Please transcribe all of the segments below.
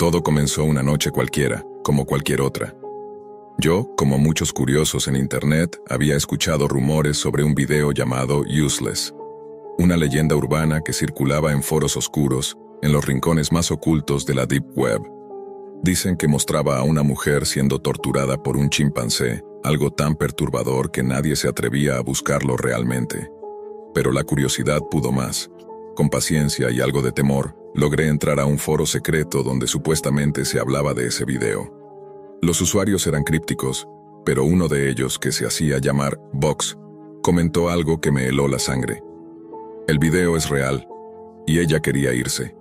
Todo comenzó una noche cualquiera, como cualquier otra. Yo, como muchos curiosos en Internet, había escuchado rumores sobre un video llamado Useless, una leyenda urbana que circulaba en foros oscuros, en los rincones más ocultos de la Deep Web. Dicen que mostraba a una mujer siendo torturada por un chimpancé, algo tan perturbador que nadie se atrevía a buscarlo realmente. Pero la curiosidad pudo más. Con paciencia y algo de temor, logré entrar a un foro secreto donde supuestamente se hablaba de ese video. Los usuarios eran crípticos, pero uno de ellos, que se hacía llamar Vox, comentó algo que me heló la sangre. El video es real, y ella quería irse.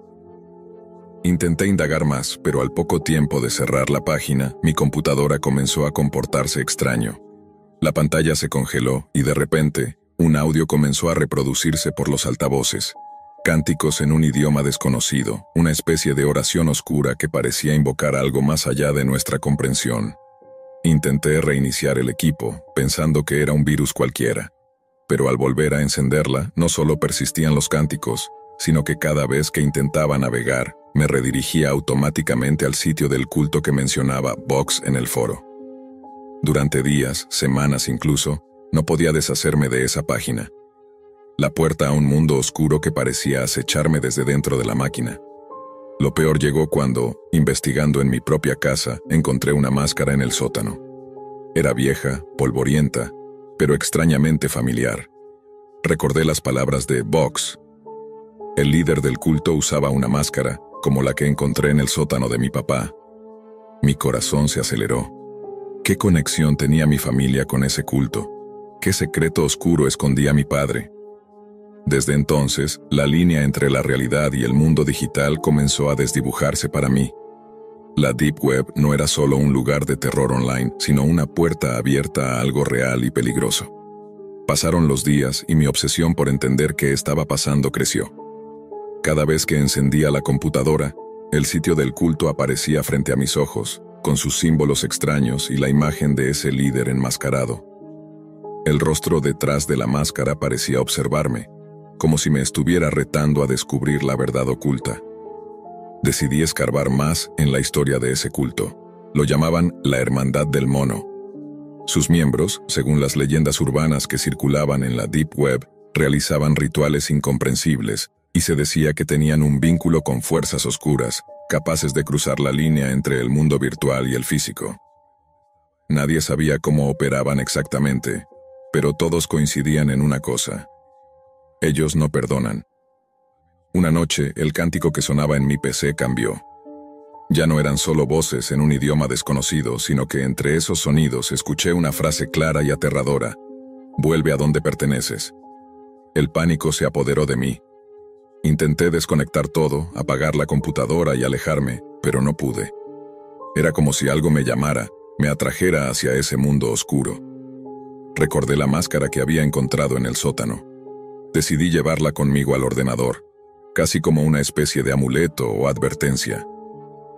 Intenté indagar más, pero al poco tiempo de cerrar la página, mi computadora comenzó a comportarse extraño. La pantalla se congeló y de repente, un audio comenzó a reproducirse por los altavoces. Cánticos en un idioma desconocido, una especie de oración oscura que parecía invocar algo más allá de nuestra comprensión. Intenté reiniciar el equipo, pensando que era un virus cualquiera. Pero al volver a encenderla, no solo persistían los cánticos, sino que cada vez que intentaba navegar, me redirigía automáticamente al sitio del culto que mencionaba Vox en el foro. Durante días, semanas incluso, no podía deshacerme de esa página. La puerta a un mundo oscuro que parecía acecharme desde dentro de la máquina. Lo peor llegó cuando, investigando en mi propia casa, encontré una máscara en el sótano. Era vieja, polvorienta, pero extrañamente familiar. Recordé las palabras de Vox. El líder del culto usaba una máscara, como la que encontré en el sótano de mi papá. Mi corazón se aceleró. ¿Qué conexión tenía mi familia con ese culto? ¿Qué secreto oscuro escondía mi padre? Desde entonces, la línea entre la realidad y el mundo digital comenzó a desdibujarse para mí. La Deep Web no era solo un lugar de terror online, sino una puerta abierta a algo real y peligroso. Pasaron los días y mi obsesión por entender qué estaba pasando creció. Cada vez que encendía la computadora, el sitio del culto aparecía frente a mis ojos, con sus símbolos extraños y la imagen de ese líder enmascarado. El rostro detrás de la máscara parecía observarme, como si me estuviera retando a descubrir la verdad oculta. Decidí escarbar más en la historia de ese culto. Lo llamaban la Hermandad del Mono. Sus miembros, según las leyendas urbanas que circulaban en la Deep Web, realizaban rituales incomprensibles y se decía que tenían un vínculo con fuerzas oscuras, capaces de cruzar la línea entre el mundo virtual y el físico. Nadie sabía cómo operaban exactamente, pero todos coincidían en una cosa. Ellos no perdonan. Una noche, el cántico que sonaba en mi PC cambió. Ya no eran solo voces en un idioma desconocido, sino que entre esos sonidos escuché una frase clara y aterradora. «Vuelve a donde perteneces». El pánico se apoderó de mí. Intenté desconectar todo, apagar la computadora y alejarme, pero no pude. Era como si algo me llamara, me atrajera hacia ese mundo oscuro. Recordé la máscara que había encontrado en el sótano. Decidí llevarla conmigo al ordenador, casi como una especie de amuleto o advertencia.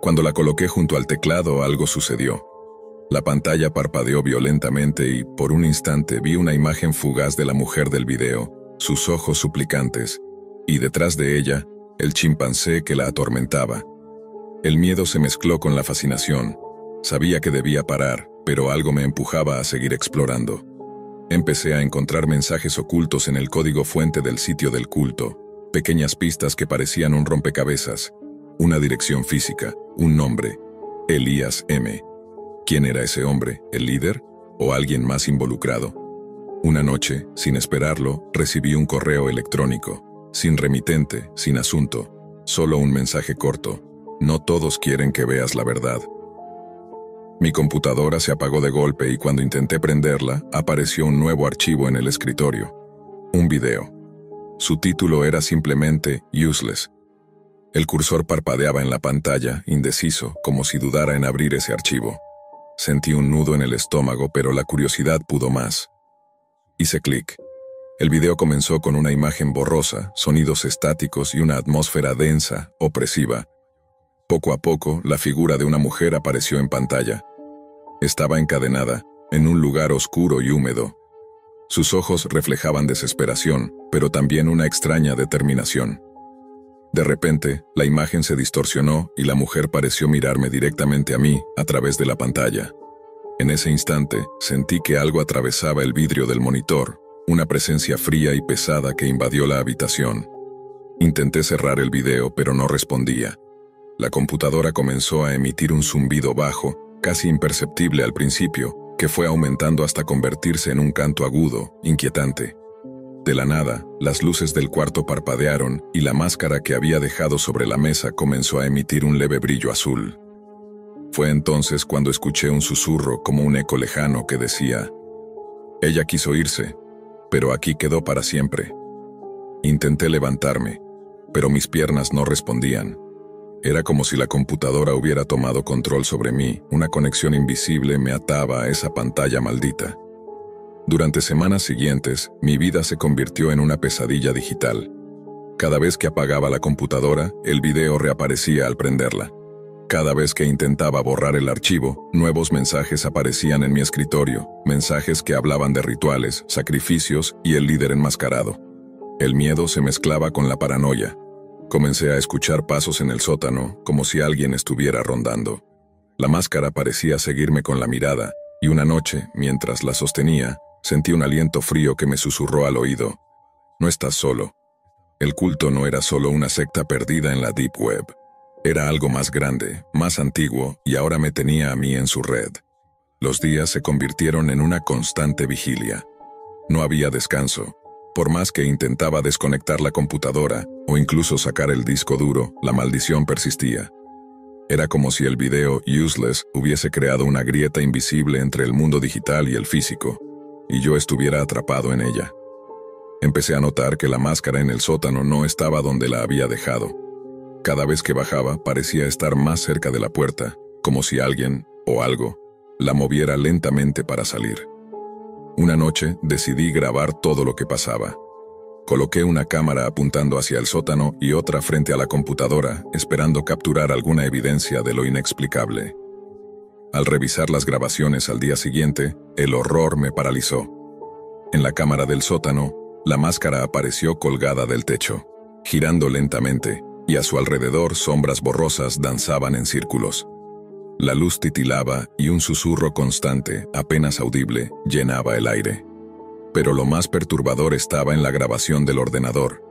Cuando la coloqué junto al teclado, algo sucedió. La pantalla parpadeó violentamente y, por un instante, vi una imagen fugaz de la mujer del video, sus ojos suplicantes, y detrás de ella, el chimpancé que la atormentaba. El miedo se mezcló con la fascinación. Sabía que debía parar, pero algo me empujaba a seguir explorando. Empecé a encontrar mensajes ocultos en el código fuente del sitio del culto, pequeñas pistas que parecían un rompecabezas, una dirección física, un nombre, Elías M. ¿Quién era ese hombre? ¿El líder? ¿O alguien más involucrado? Una noche, sin esperarlo, recibí un correo electrónico, sin remitente, sin asunto, solo un mensaje corto. No todos quieren que veas la verdad. Mi computadora se apagó de golpe y cuando intenté prenderla, apareció un nuevo archivo en el escritorio. Un video. Su título era simplemente Useless. El cursor parpadeaba en la pantalla, indeciso, como si dudara en abrir ese archivo. Sentí un nudo en el estómago, pero la curiosidad pudo más. Hice clic. El video comenzó con una imagen borrosa, sonidos estáticos y una atmósfera densa, opresiva. Poco a poco, la figura de una mujer apareció en pantalla. Estaba encadenada, en un lugar oscuro y húmedo. Sus ojos reflejaban desesperación, pero también una extraña determinación. De repente, la imagen se distorsionó y la mujer pareció mirarme directamente a mí a través de la pantalla. En ese instante, sentí que algo atravesaba el vidrio del monitor, una presencia fría y pesada que invadió la habitación. Intenté cerrar el video, pero no respondía. La computadora comenzó a emitir un zumbido bajo, casi imperceptible al principio, que fue aumentando hasta convertirse en un canto agudo, inquietante. De la nada, las luces del cuarto parpadearon y la máscara que había dejado sobre la mesa comenzó a emitir un leve brillo azul. Fue entonces cuando escuché un susurro como un eco lejano que decía: «Ella quiso irse, pero aquí quedó para siempre». Intenté levantarme, pero mis piernas no respondían. Era como si la computadora hubiera tomado control sobre mí, una conexión invisible me ataba a esa pantalla maldita. Durante semanas siguientes, mi vida se convirtió en una pesadilla digital. Cada vez que apagaba la computadora, el video reaparecía al prenderla. Cada vez que intentaba borrar el archivo, nuevos mensajes aparecían en mi escritorio, mensajes que hablaban de rituales, sacrificios y el líder enmascarado. El miedo se mezclaba con la paranoia. Comencé a escuchar pasos en el sótano, como si alguien estuviera rondando. La máscara parecía seguirme con la mirada, y una noche, mientras la sostenía, sentí un aliento frío que me susurró al oído: «No estás solo». El culto no era solo una secta perdida en la Deep Web. Era algo más grande, más antiguo, y ahora me tenía a mí en su red. Los días se convirtieron en una constante vigilia. No había descanso. Por más que intentaba desconectar la computadora, o incluso sacar el disco duro, la maldición persistía. Era como si el video Useless hubiese creado una grieta invisible entre el mundo digital y el físico, y yo estuviera atrapado en ella. Empecé a notar que la máscara en el sótano no estaba donde la había dejado. Cada vez que bajaba parecía estar más cerca de la puerta, como si alguien, o algo, la moviera lentamente para salir. Una noche decidí grabar todo lo que pasaba. Coloqué una cámara apuntando hacia el sótano y otra frente a la computadora, esperando capturar alguna evidencia de lo inexplicable. Al revisar las grabaciones al día siguiente, el horror me paralizó. En la cámara del sótano, la máscara apareció colgada del techo, girando lentamente, y a su alrededor sombras borrosas danzaban en círculos. La luz titilaba y un susurro constante, apenas audible, llenaba el aire. Pero lo más perturbador estaba en la grabación del ordenador.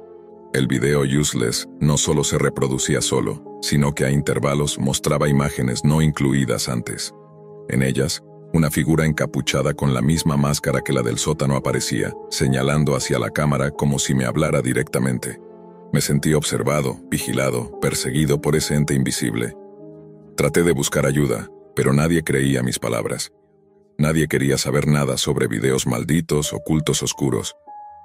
El video Useless no solo se reproducía solo, sino que a intervalos mostraba imágenes no incluidas antes. En ellas, una figura encapuchada con la misma máscara que la del sótano aparecía, señalando hacia la cámara como si me hablara directamente. Me sentí observado, vigilado, perseguido por ese ente invisible. Traté de buscar ayuda, pero nadie creía mis palabras. Nadie quería saber nada sobre videos malditos o cultos oscuros.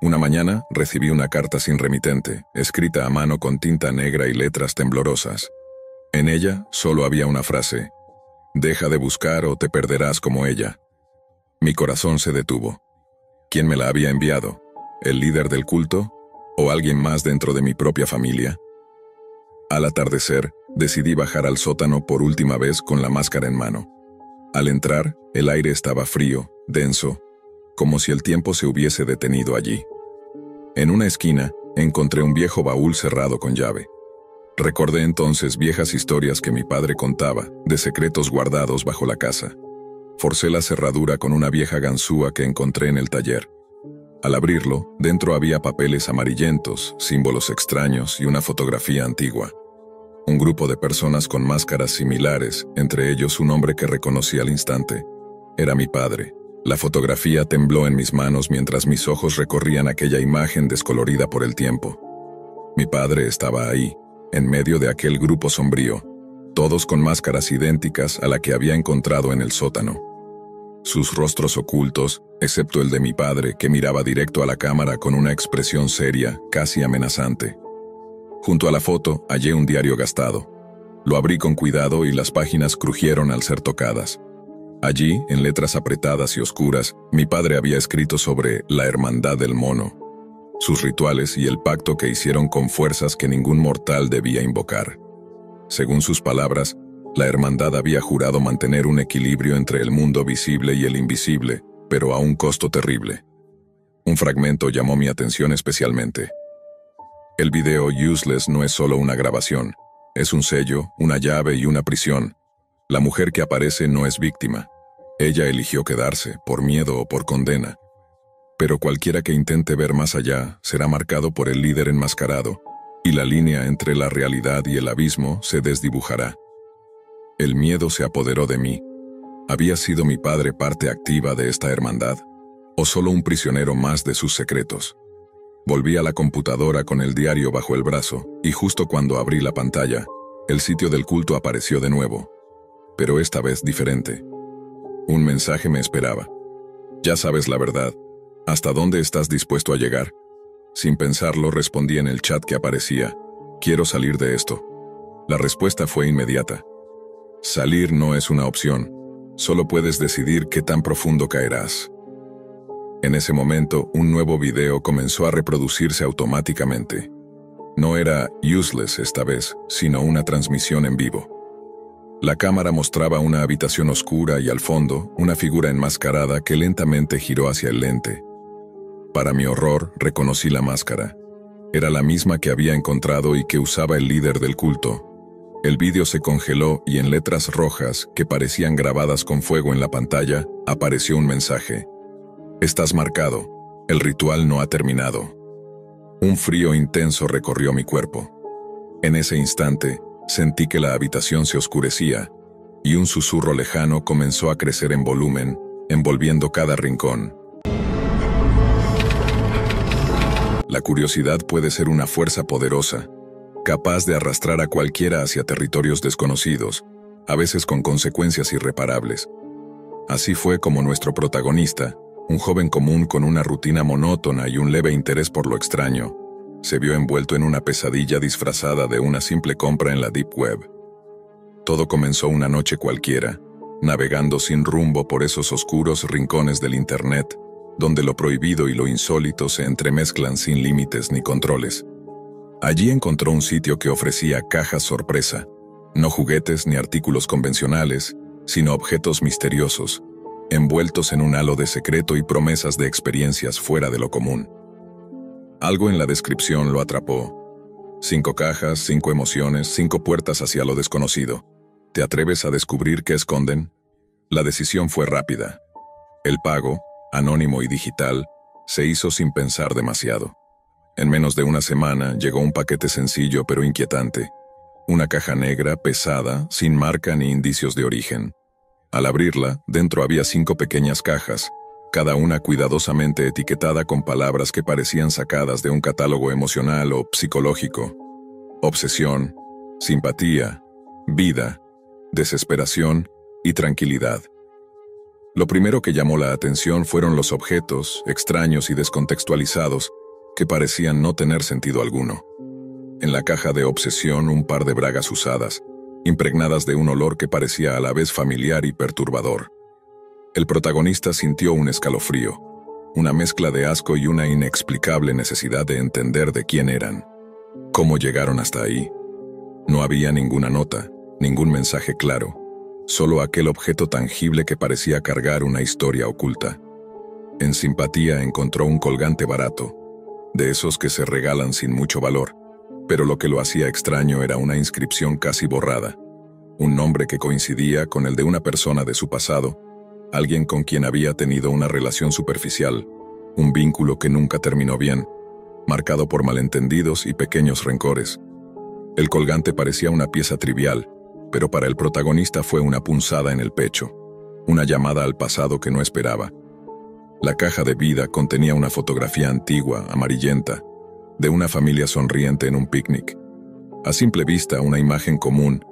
Una mañana recibí una carta sin remitente, escrita a mano con tinta negra y letras temblorosas. En ella solo había una frase: «Deja de buscar o te perderás como ella». Mi corazón se detuvo. ¿Quién me la había enviado? ¿El líder del culto? ¿O alguien más dentro de mi propia familia? Al atardecer, decidí bajar al sótano por última vez con la máscara en mano. Al entrar, el aire estaba frío, denso, como si el tiempo se hubiese detenido allí. En una esquina, encontré un viejo baúl cerrado con llave. Recordé entonces viejas historias que mi padre contaba, de secretos guardados bajo la casa. Forcé la cerradura con una vieja ganzúa que encontré en el taller. Al abrirlo, dentro había papeles amarillentos, símbolos extraños y una fotografía antigua. Un grupo de personas con máscaras similares, entre ellos un hombre que reconocí al instante. Era mi padre. La fotografía tembló en mis manos mientras mis ojos recorrían aquella imagen descolorida por el tiempo. Mi padre estaba ahí, en medio de aquel grupo sombrío, todos con máscaras idénticas a la que había encontrado en el sótano. Sus rostros ocultos, excepto el de mi padre, que miraba directo a la cámara con una expresión seria, casi amenazante. Junto a la foto hallé un diario gastado. Lo abrí con cuidado y las páginas crujieron al ser tocadas. Allí, en letras apretadas y oscuras, mi padre había escrito sobre la Hermandad del Mono, sus rituales y el pacto que hicieron con fuerzas que ningún mortal debía invocar. Según sus palabras, la hermandad había jurado mantener un equilibrio entre el mundo visible y el invisible, pero a un costo terrible. Un fragmento llamó mi atención especialmente. El video Useless no es solo una grabación, es un sello, una llave y una prisión. La mujer que aparece no es víctima. Ella eligió quedarse, por miedo o por condena. Pero cualquiera que intente ver más allá será marcado por el líder enmascarado, y la línea entre la realidad y el abismo se desdibujará. El miedo se apoderó de mí. ¿Había sido mi padre parte activa de esta hermandad? ¿O solo un prisionero más de sus secretos? Volví a la computadora con el diario bajo el brazo, y justo cuando abrí la pantalla, el sitio del culto apareció de nuevo. Pero esta vez diferente. Un mensaje me esperaba. Ya sabes la verdad. ¿Hasta dónde estás dispuesto a llegar? Sin pensarlo, respondí en el chat que aparecía. Quiero salir de esto. La respuesta fue inmediata. Salir no es una opción. Solo puedes decidir qué tan profundo caerás. En ese momento, un nuevo video comenzó a reproducirse automáticamente. No era Useless esta vez, sino una transmisión en vivo. La cámara mostraba una habitación oscura y al fondo, una figura enmascarada que lentamente giró hacia el lente. Para mi horror, reconocí la máscara. Era la misma que había encontrado y que usaba el líder del culto. El vídeo se congeló y en letras rojas, que parecían grabadas con fuego en la pantalla, apareció un mensaje. Estás marcado. El ritual no ha terminado. Un frío intenso recorrió mi cuerpo. En ese instante, sentí que la habitación se oscurecía, y un susurro lejano comenzó a crecer en volumen, envolviendo cada rincón. La curiosidad puede ser una fuerza poderosa, capaz de arrastrar a cualquiera hacia territorios desconocidos, a veces con consecuencias irreparables. Así fue como nuestro protagonista, un joven común con una rutina monótona y un leve interés por lo extraño, se vio envuelto en una pesadilla disfrazada de una simple compra en la Deep Web. Todo comenzó una noche cualquiera, navegando sin rumbo por esos oscuros rincones del Internet, donde lo prohibido y lo insólito se entremezclan sin límites ni controles. Allí encontró un sitio que ofrecía cajas sorpresa, no juguetes ni artículos convencionales, sino objetos misteriosos, envueltos en un halo de secreto y promesas de experiencias fuera de lo común. Algo en la descripción lo atrapó. 5 cajas, 5 emociones, 5 puertas hacia lo desconocido. ¿Te atreves a descubrir qué esconden? La decisión fue rápida. El pago, anónimo y digital, se hizo sin pensar demasiado. En menos de una semana llegó un paquete sencillo pero inquietante. Una caja negra, pesada, sin marca ni indicios de origen. Al abrirla, dentro había 5 pequeñas cajas, cada una cuidadosamente etiquetada con palabras que parecían sacadas de un catálogo emocional o psicológico. Obsesión, simpatía, vida, desesperación y tranquilidad. Lo primero que llamó la atención fueron los objetos, extraños y descontextualizados, que parecían no tener sentido alguno. En la caja de obsesión, un par de bragas usadas, impregnadas de un olor que parecía a la vez familiar y perturbador. El protagonista sintió un escalofrío, una mezcla de asco y una inexplicable necesidad de entender de quién eran. ¿Cómo llegaron hasta ahí? No había ninguna nota, ningún mensaje claro, solo aquel objeto tangible que parecía cargar una historia oculta. En simpatía encontró un colgante barato, de esos que se regalan sin mucho valor, pero lo que lo hacía extraño era una inscripción casi borrada, un nombre que coincidía con el de una persona de su pasado, alguien con quien había tenido una relación superficial, un vínculo que nunca terminó bien, marcado por malentendidos y pequeños rencores. El colgante parecía una pieza trivial, pero para el protagonista fue una punzada en el pecho, una llamada al pasado que no esperaba. La caja de vida contenía una fotografía antigua, amarillenta, de una familia sonriente en un picnic. A simple vista, una imagen común,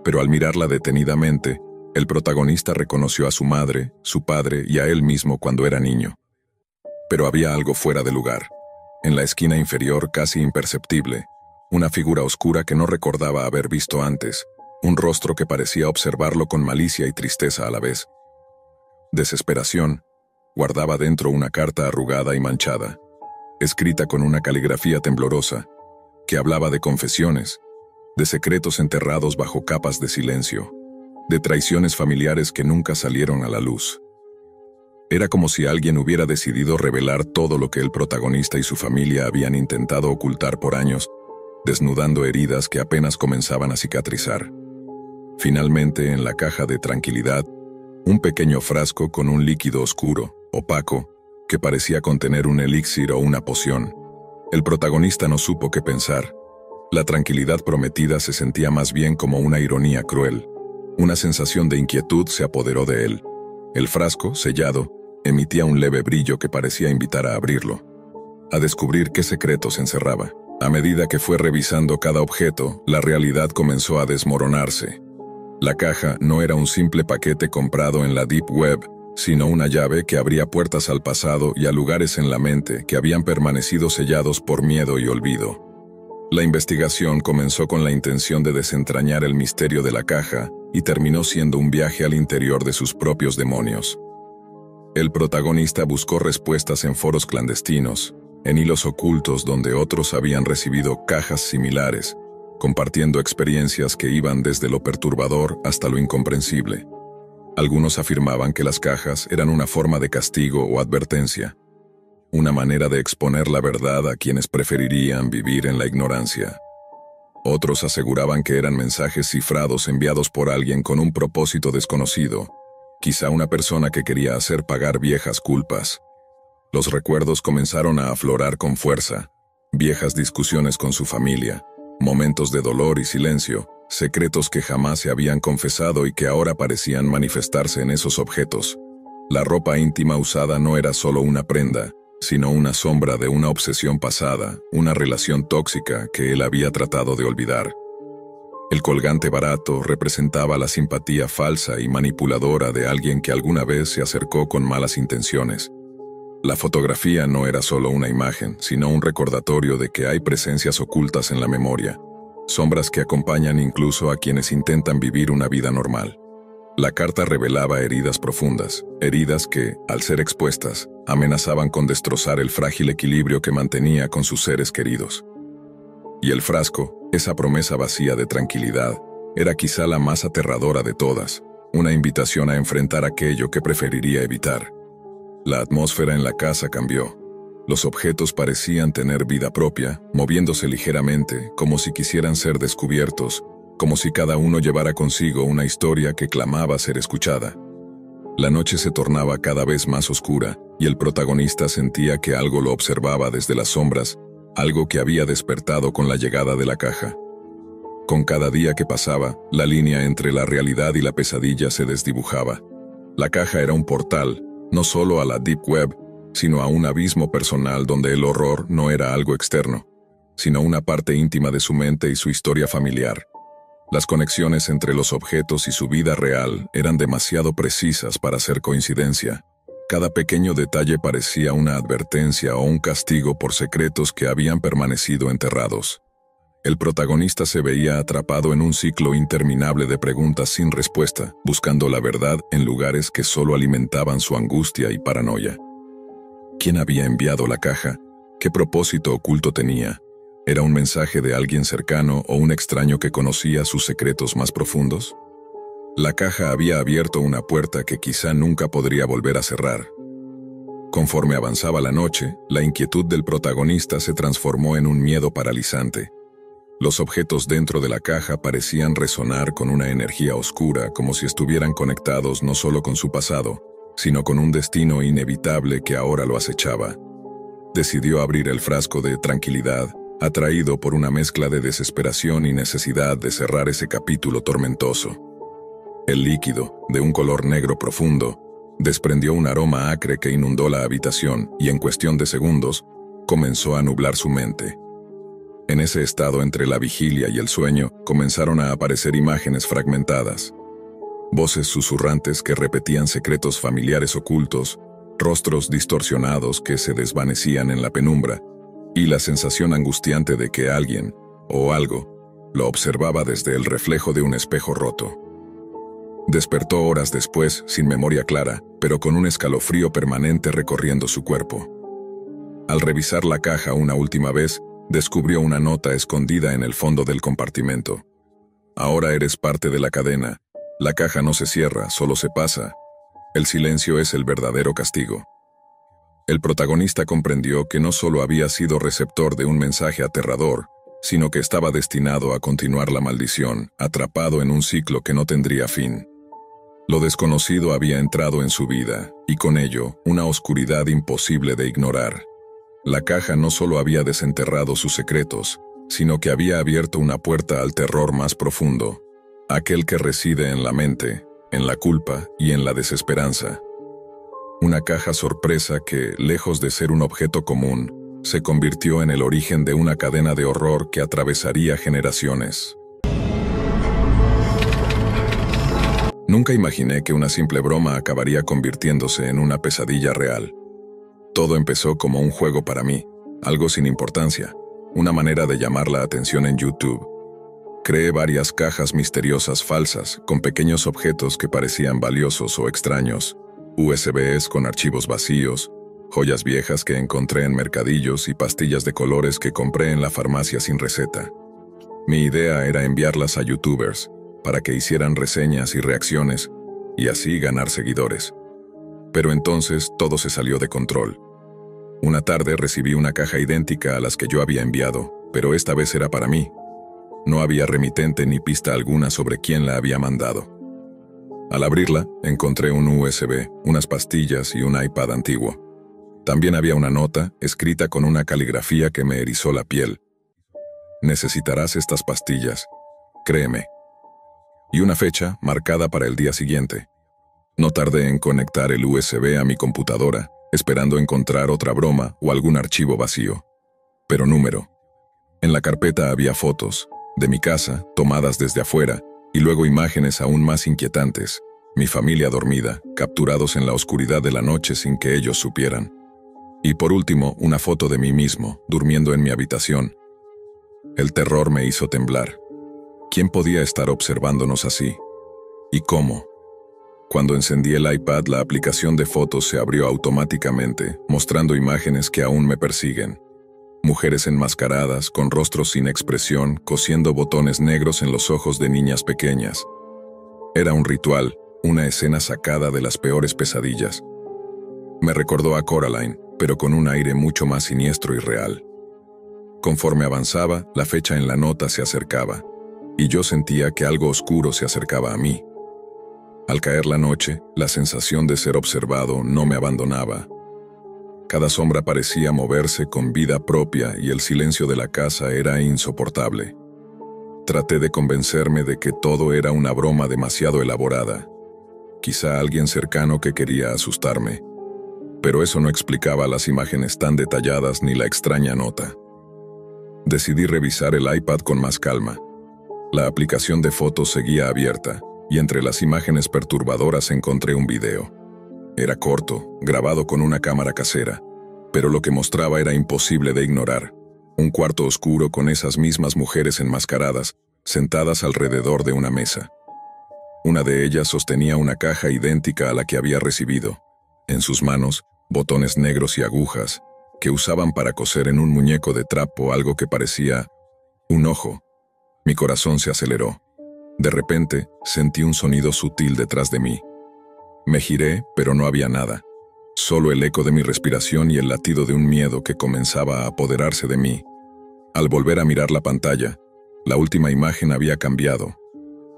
pero al mirarla detenidamente, el protagonista reconoció a su madre, su padre y a él mismo cuando era niño. Pero había algo fuera de lugar. En la esquina inferior, casi imperceptible, una figura oscura que no recordaba haber visto antes, un rostro que parecía observarlo con malicia y tristeza a la vez. Desesperación, guardaba dentro una carta arrugada y manchada, escrita con una caligrafía temblorosa, que hablaba de confesiones, de secretos enterrados bajo capas de silencio, de traiciones familiares que nunca salieron a la luz. Era como si alguien hubiera decidido revelar todo lo que el protagonista y su familia habían intentado ocultar por años, desnudando heridas que apenas comenzaban a cicatrizar. Finalmente, en la caja de tranquilidad, un pequeño frasco con un líquido oscuro, opaco, que parecía contener un elixir o una poción. El protagonista no supo qué pensar. La tranquilidad prometida se sentía más bien como una ironía cruel. Una sensación de inquietud se apoderó de él. El frasco, sellado, emitía un leve brillo que parecía invitar a abrirlo, a descubrir qué secretos encerraba. A medida que fue revisando cada objeto, la realidad comenzó a desmoronarse. La caja no era un simple paquete comprado en la Deep Web, sino una llave que abría puertas al pasado y a lugares en la mente que habían permanecido sellados por miedo y olvido. La investigación comenzó con la intención de desentrañar el misterio de la caja y terminó siendo un viaje al interior de sus propios demonios. El protagonista buscó respuestas en foros clandestinos, en hilos ocultos donde otros habían recibido cajas similares, compartiendo experiencias que iban desde lo perturbador hasta lo incomprensible. Algunos afirmaban que las cajas eran una forma de castigo o advertencia, una manera de exponer la verdad a quienes preferirían vivir en la ignorancia. Otros aseguraban que eran mensajes cifrados enviados por alguien con un propósito desconocido, quizá una persona que quería hacer pagar viejas culpas. Los recuerdos comenzaron a aflorar con fuerza, viejas discusiones con su familia, momentos de dolor y silencio, secretos que jamás se habían confesado y que ahora parecían manifestarse en esos objetos. La ropa íntima usada no era solo una prenda, sino una sombra de una obsesión pasada, una relación tóxica que él había tratado de olvidar. El colgante barato representaba la simpatía falsa y manipuladora de alguien que alguna vez se acercó con malas intenciones. La fotografía no era solo una imagen, sino un recordatorio de que hay presencias ocultas en la memoria, sombras que acompañan incluso a quienes intentan vivir una vida normal. La carta revelaba heridas profundas, heridas que, al ser expuestas, amenazaban con destrozar el frágil equilibrio que mantenía con sus seres queridos. Y el frasco, esa promesa vacía de tranquilidad, era quizá la más aterradora de todas, una invitación a enfrentar aquello que preferiría evitar. La atmósfera en la casa cambió. Los objetos parecían tener vida propia, moviéndose ligeramente, como si quisieran ser descubiertos, como si cada uno llevara consigo una historia que clamaba ser escuchada. La noche se tornaba cada vez más oscura, y el protagonista sentía que algo lo observaba desde las sombras, algo que había despertado con la llegada de la caja. Con cada día que pasaba, la línea entre la realidad y la pesadilla se desdibujaba. La caja era un portal, no solo a la Deep Web, sino a un abismo personal donde el horror no era algo externo, sino una parte íntima de su mente y su historia familiar. Las conexiones entre los objetos y su vida real eran demasiado precisas para ser coincidencia. Cada pequeño detalle parecía una advertencia o un castigo por secretos que habían permanecido enterrados. El protagonista se veía atrapado en un ciclo interminable de preguntas sin respuesta, buscando la verdad en lugares que solo alimentaban su angustia y paranoia. ¿Quién había enviado la caja? ¿Qué propósito oculto tenía? ¿Era un mensaje de alguien cercano o un extraño que conocía sus secretos más profundos? La caja había abierto una puerta que quizá nunca podría volver a cerrar. Conforme avanzaba la noche, la inquietud del protagonista se transformó en un miedo paralizante. Los objetos dentro de la caja parecían resonar con una energía oscura, como si estuvieran conectados no solo con su pasado, sino con un destino inevitable que ahora lo acechaba. Decidió abrir el frasco de tranquilidad, atraído por una mezcla de desesperación y necesidad de cerrar ese capítulo tormentoso. El líquido, de un color negro profundo, desprendió un aroma acre que inundó la habitación y en cuestión de segundos, comenzó a nublar su mente. En ese estado entre la vigilia y el sueño, comenzaron a aparecer imágenes fragmentadas. Voces susurrantes que repetían secretos familiares ocultos, rostros distorsionados que se desvanecían en la penumbra, y la sensación angustiante de que alguien, o algo, lo observaba desde el reflejo de un espejo roto. Despertó horas después, sin memoria clara, pero con un escalofrío permanente recorriendo su cuerpo. Al revisar la caja una última vez, descubrió una nota escondida en el fondo del compartimento. Ahora eres parte de la cadena. La caja no se cierra, solo se pasa. El silencio es el verdadero castigo. El protagonista comprendió que no solo había sido receptor de un mensaje aterrador, sino que estaba destinado a continuar la maldición, atrapado en un ciclo que no tendría fin. Lo desconocido había entrado en su vida, y con ello, una oscuridad imposible de ignorar. La caja no solo había desenterrado sus secretos, sino que había abierto una puerta al terror más profundo, aquel que reside en la mente, en la culpa y en la desesperanza. Una caja sorpresa que, lejos de ser un objeto común, se convirtió en el origen de una cadena de horror que atravesaría generaciones. Nunca imaginé que una simple broma acabaría convirtiéndose en una pesadilla real. Todo empezó como un juego para mí, algo sin importancia, una manera de llamar la atención en YouTube. Creé varias cajas misteriosas falsas, con pequeños objetos que parecían valiosos o extraños, USBs con archivos vacíos, joyas viejas que encontré en mercadillos y pastillas de colores que compré en la farmacia sin receta. Mi idea era enviarlas a YouTubers, para que hicieran reseñas y reacciones, y así ganar seguidores. Pero entonces todo se salió de control. Una tarde recibí una caja idéntica a las que yo había enviado, pero esta vez era para mí. No había remitente ni pista alguna sobre quién la había mandado. Al abrirla, encontré un USB, unas pastillas y un iPad antiguo. También había una nota, escrita con una caligrafía que me erizó la piel. Necesitarás estas pastillas, créeme. Y una fecha marcada para el día siguiente. No tardé en conectar el USB a mi computadora, esperando encontrar otra broma o algún archivo vacío. Pero número. En la carpeta había fotos, de mi casa, tomadas desde afuera, y luego imágenes aún más inquietantes, mi familia dormida, capturados en la oscuridad de la noche sin que ellos supieran. Y por último, una foto de mí mismo, durmiendo en mi habitación. El terror me hizo temblar. ¿Quién podía estar observándonos así? ¿Y cómo? Cuando encendí el iPad, la aplicación de fotos se abrió automáticamente, mostrando imágenes que aún me persiguen. Mujeres enmascaradas, con rostros sin expresión, cosiendo botones negros en los ojos de niñas pequeñas. Era un ritual, una escena sacada de las peores pesadillas. Me recordó a Coraline, pero con un aire mucho más siniestro y real. Conforme avanzaba, la fecha en la nota se acercaba, y yo sentía que algo oscuro se acercaba a mí. Al caer la noche, la sensación de ser observado no me abandonaba. Cada sombra parecía moverse con vida propia y el silencio de la casa era insoportable. Traté de convencerme de que todo era una broma demasiado elaborada. Quizá alguien cercano que quería asustarme. Pero eso no explicaba las imágenes tan detalladas ni la extraña nota. Decidí revisar el iPad con más calma. La aplicación de fotos seguía abierta, y entre las imágenes perturbadoras encontré un video. Era corto, grabado con una cámara casera, pero lo que mostraba era imposible de ignorar. Un cuarto oscuro con esas mismas mujeres enmascaradas, sentadas alrededor de una mesa. Una de ellas sostenía una caja idéntica a la que había recibido. En sus manos, botones negros y agujas, que usaban para coser en un muñeco de trapo algo que parecía un ojo. Mi corazón se aceleró. De repente, sentí un sonido sutil detrás de mí. Me giré, pero no había nada. Solo el eco de mi respiración y el latido de un miedo que comenzaba a apoderarse de mí. Al volver a mirar la pantalla, la última imagen había cambiado.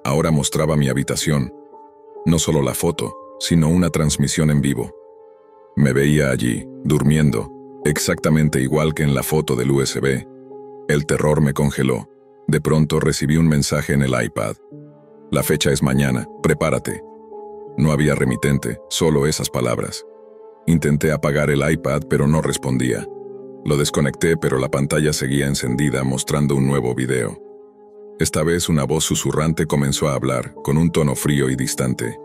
Ahora mostraba mi habitación. No solo la foto, sino una transmisión en vivo. Me veía allí, durmiendo, exactamente igual que en la foto del USB. El terror me congeló. De pronto recibí un mensaje en el iPad. La fecha es mañana, prepárate. No había remitente, solo esas palabras. Intenté apagar el iPad, pero no respondía. Lo desconecté, pero la pantalla seguía encendida, mostrando un nuevo video. Esta vez una voz susurrante comenzó a hablar, con un tono frío y distante.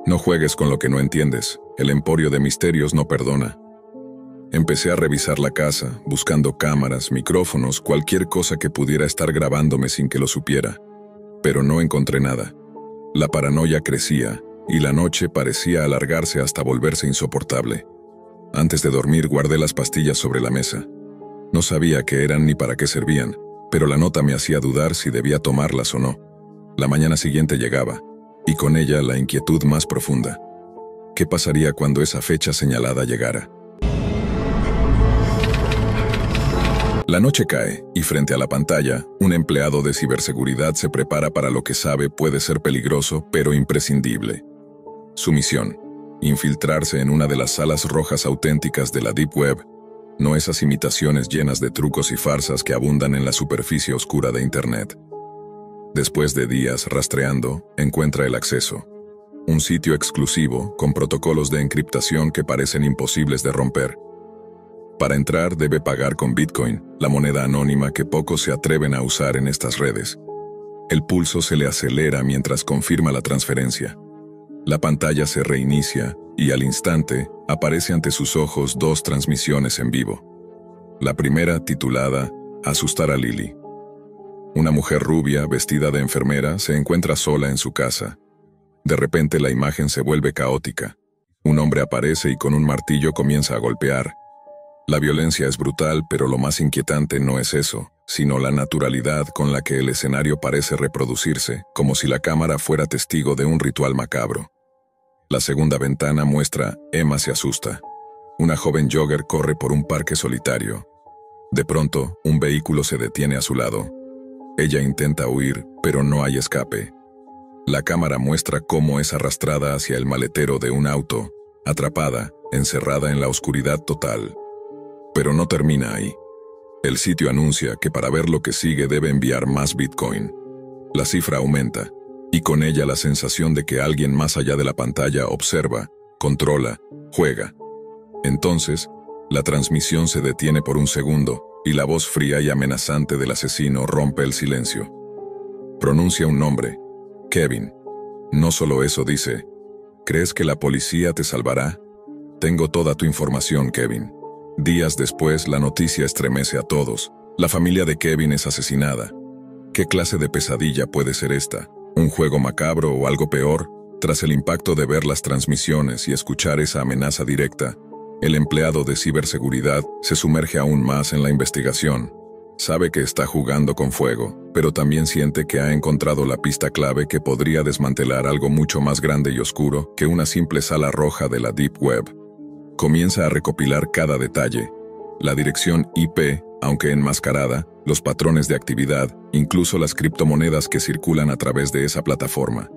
No juegues con lo que no entiendes, el emporio de misterios no perdona. Empecé a revisar la casa, buscando cámaras, micrófonos, cualquier cosa que pudiera estar grabándome sin que lo supiera. Pero no encontré nada. La paranoia crecía, y la noche parecía alargarse hasta volverse insoportable. Antes de dormir guardé las pastillas sobre la mesa. No sabía qué eran ni para qué servían, pero la nota me hacía dudar si debía tomarlas o no. La mañana siguiente llegaba, y con ella la inquietud más profunda. ¿Qué pasaría cuando esa fecha señalada llegara? La noche cae, y frente a la pantalla, un empleado de ciberseguridad se prepara para lo que sabe puede ser peligroso, pero imprescindible. Su misión: infiltrarse en una de las salas rojas auténticas de la Deep Web, no esas imitaciones llenas de trucos y farsas que abundan en la superficie oscura de Internet. Después de días rastreando, encuentra el acceso. Un sitio exclusivo, con protocolos de encriptación que parecen imposibles de romper. Para entrar debe pagar con Bitcoin, la moneda anónima que pocos se atreven a usar en estas redes. El pulso se le acelera mientras confirma la transferencia. La pantalla se reinicia y al instante aparece ante sus ojos dos transmisiones en vivo. La primera, titulada Asustar a Lily. Una mujer rubia, vestida de enfermera, se encuentra sola en su casa. De repente la imagen se vuelve caótica. Un hombre aparece y con un martillo comienza a golpear. La violencia es brutal, pero lo más inquietante no es eso, sino la naturalidad con la que el escenario parece reproducirse, como si la cámara fuera testigo de un ritual macabro. La segunda ventana muestra Emma se asusta. Una joven jogger corre por un parque solitario. De pronto, un vehículo se detiene a su lado. Ella intenta huir, pero no hay escape. La cámara muestra cómo es arrastrada hacia el maletero de un auto, atrapada, encerrada en la oscuridad total. Pero no termina ahí. El sitio anuncia que para ver lo que sigue debe enviar más Bitcoin. La cifra aumenta, y con ella la sensación de que alguien más allá de la pantalla observa, controla, juega. Entonces, la transmisión se detiene por un segundo, y la voz fría y amenazante del asesino rompe el silencio. Pronuncia un nombre: Kevin. No solo eso dice: ¿crees que la policía te salvará? Tengo toda tu información, Kevin. Días después, la noticia estremece a todos. La familia de Kevin es asesinada. ¿Qué clase de pesadilla puede ser esta? ¿Un juego macabro o algo peor? Tras el impacto de ver las transmisiones y escuchar esa amenaza directa, el empleado de ciberseguridad se sumerge aún más en la investigación. Sabe que está jugando con fuego, pero también siente que ha encontrado la pista clave que podría desmantelar algo mucho más grande y oscuro que una simple sala roja de la Deep Web. Comienza a recopilar cada detalle: la dirección IP, aunque enmascarada, los patrones de actividad, incluso las criptomonedas que circulan a través de esa plataforma.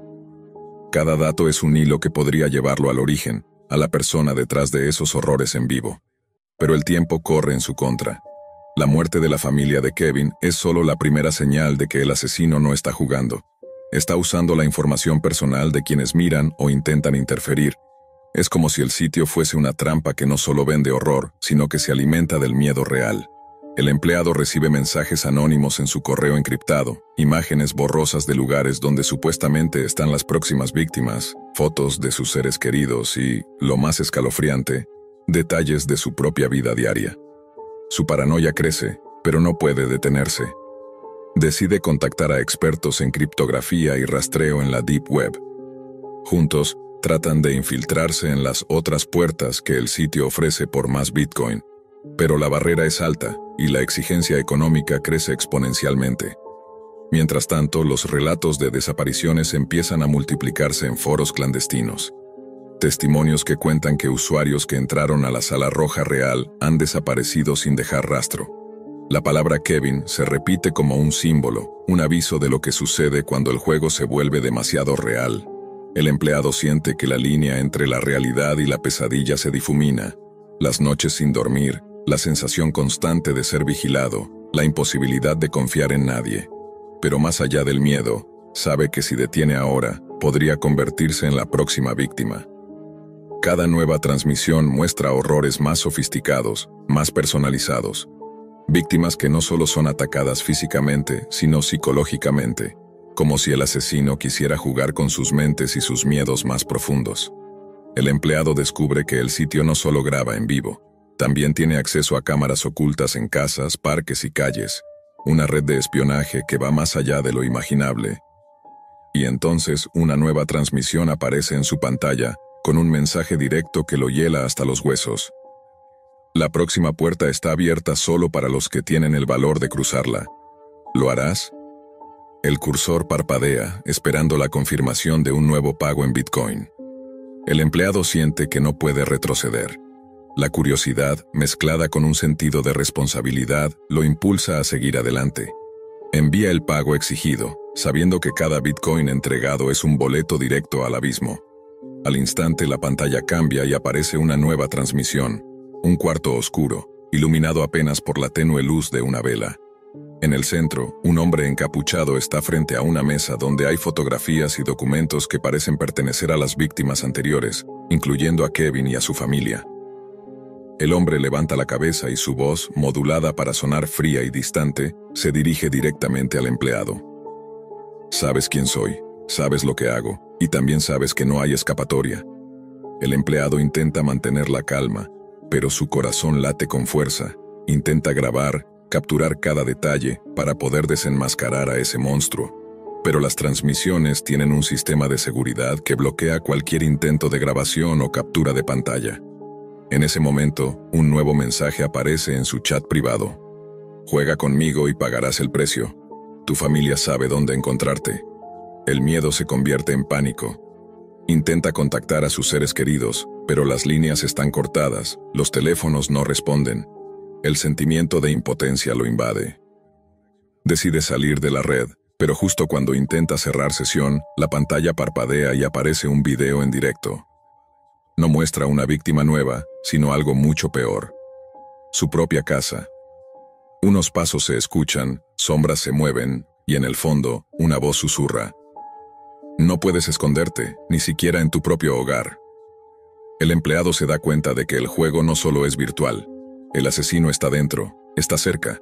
Cada dato es un hilo que podría llevarlo al origen, a la persona detrás de esos horrores en vivo. Pero el tiempo corre en su contra. La muerte de la familia de Kevin es solo la primera señal de que el asesino no está jugando. Está usando la información personal de quienes miran o intentan interferir. Es como si el sitio fuese una trampa que no solo vende horror, sino que se alimenta del miedo real. El empleado recibe mensajes anónimos en su correo encriptado, imágenes borrosas de lugares donde supuestamente están las próximas víctimas, fotos de sus seres queridos y, lo más escalofriante, detalles de su propia vida diaria. Su paranoia crece, pero no puede detenerse. Decide contactar a expertos en criptografía y rastreo en la Deep Web. Juntos, tratan de infiltrarse en las otras puertas que el sitio ofrece por más Bitcoin. Pero la barrera es alta, y la exigencia económica crece exponencialmente. Mientras tanto, los relatos de desapariciones empiezan a multiplicarse en foros clandestinos. Testimonios que cuentan que usuarios que entraron a la sala roja real han desaparecido sin dejar rastro. La palabra Kevin se repite como un símbolo, un aviso de lo que sucede cuando el juego se vuelve demasiado real. El empleado siente que la línea entre la realidad y la pesadilla se difumina. Las noches sin dormir, la sensación constante de ser vigilado, la imposibilidad de confiar en nadie. Pero más allá del miedo, sabe que si detiene ahora, podría convertirse en la próxima víctima. Cada nueva transmisión muestra horrores más sofisticados, más personalizados. Víctimas que no solo son atacadas físicamente, sino psicológicamente, como si el asesino quisiera jugar con sus mentes y sus miedos más profundos. El empleado descubre que el sitio no solo graba en vivo, también tiene acceso a cámaras ocultas en casas, parques y calles, una red de espionaje que va más allá de lo imaginable. Y entonces una nueva transmisión aparece en su pantalla, con un mensaje directo que lo hiela hasta los huesos. La próxima puerta está abierta solo para los que tienen el valor de cruzarla. ¿Lo harás? El cursor parpadea, esperando la confirmación de un nuevo pago en Bitcoin. El empleado siente que no puede retroceder. La curiosidad, mezclada con un sentido de responsabilidad, lo impulsa a seguir adelante. Envía el pago exigido, sabiendo que cada Bitcoin entregado es un boleto directo al abismo. Al instante la pantalla cambia y aparece una nueva transmisión, un cuarto oscuro, iluminado apenas por la tenue luz de una vela. En el centro, un hombre encapuchado está frente a una mesa donde hay fotografías y documentos que parecen pertenecer a las víctimas anteriores, incluyendo a Kevin y a su familia. El hombre levanta la cabeza y su voz, modulada para sonar fría y distante, se dirige directamente al empleado. Sabes quién soy, sabes lo que hago, y también sabes que no hay escapatoria. El empleado intenta mantener la calma, pero su corazón late con fuerza, intenta grabar, capturar cada detalle para poder desenmascarar a ese monstruo. Pero las transmisiones tienen un sistema de seguridad que bloquea cualquier intento de grabación o captura de pantalla. En ese momento, un nuevo mensaje aparece en su chat privado. Juega conmigo y pagarás el precio. Tu familia sabe dónde encontrarte. El miedo se convierte en pánico. Intenta contactar a sus seres queridos, pero las líneas están cortadas, los teléfonos no responden. El sentimiento de impotencia lo invade. Decide salir de la red, pero justo cuando intenta cerrar sesión, la pantalla parpadea y aparece un video en directo. No muestra una víctima nueva, sino algo mucho peor. Su propia casa. Unos pasos se escuchan, sombras se mueven, y en el fondo, una voz susurra. No puedes esconderte, ni siquiera en tu propio hogar. El empleado se da cuenta de que el juego no solo es virtual. El asesino está dentro, está cerca.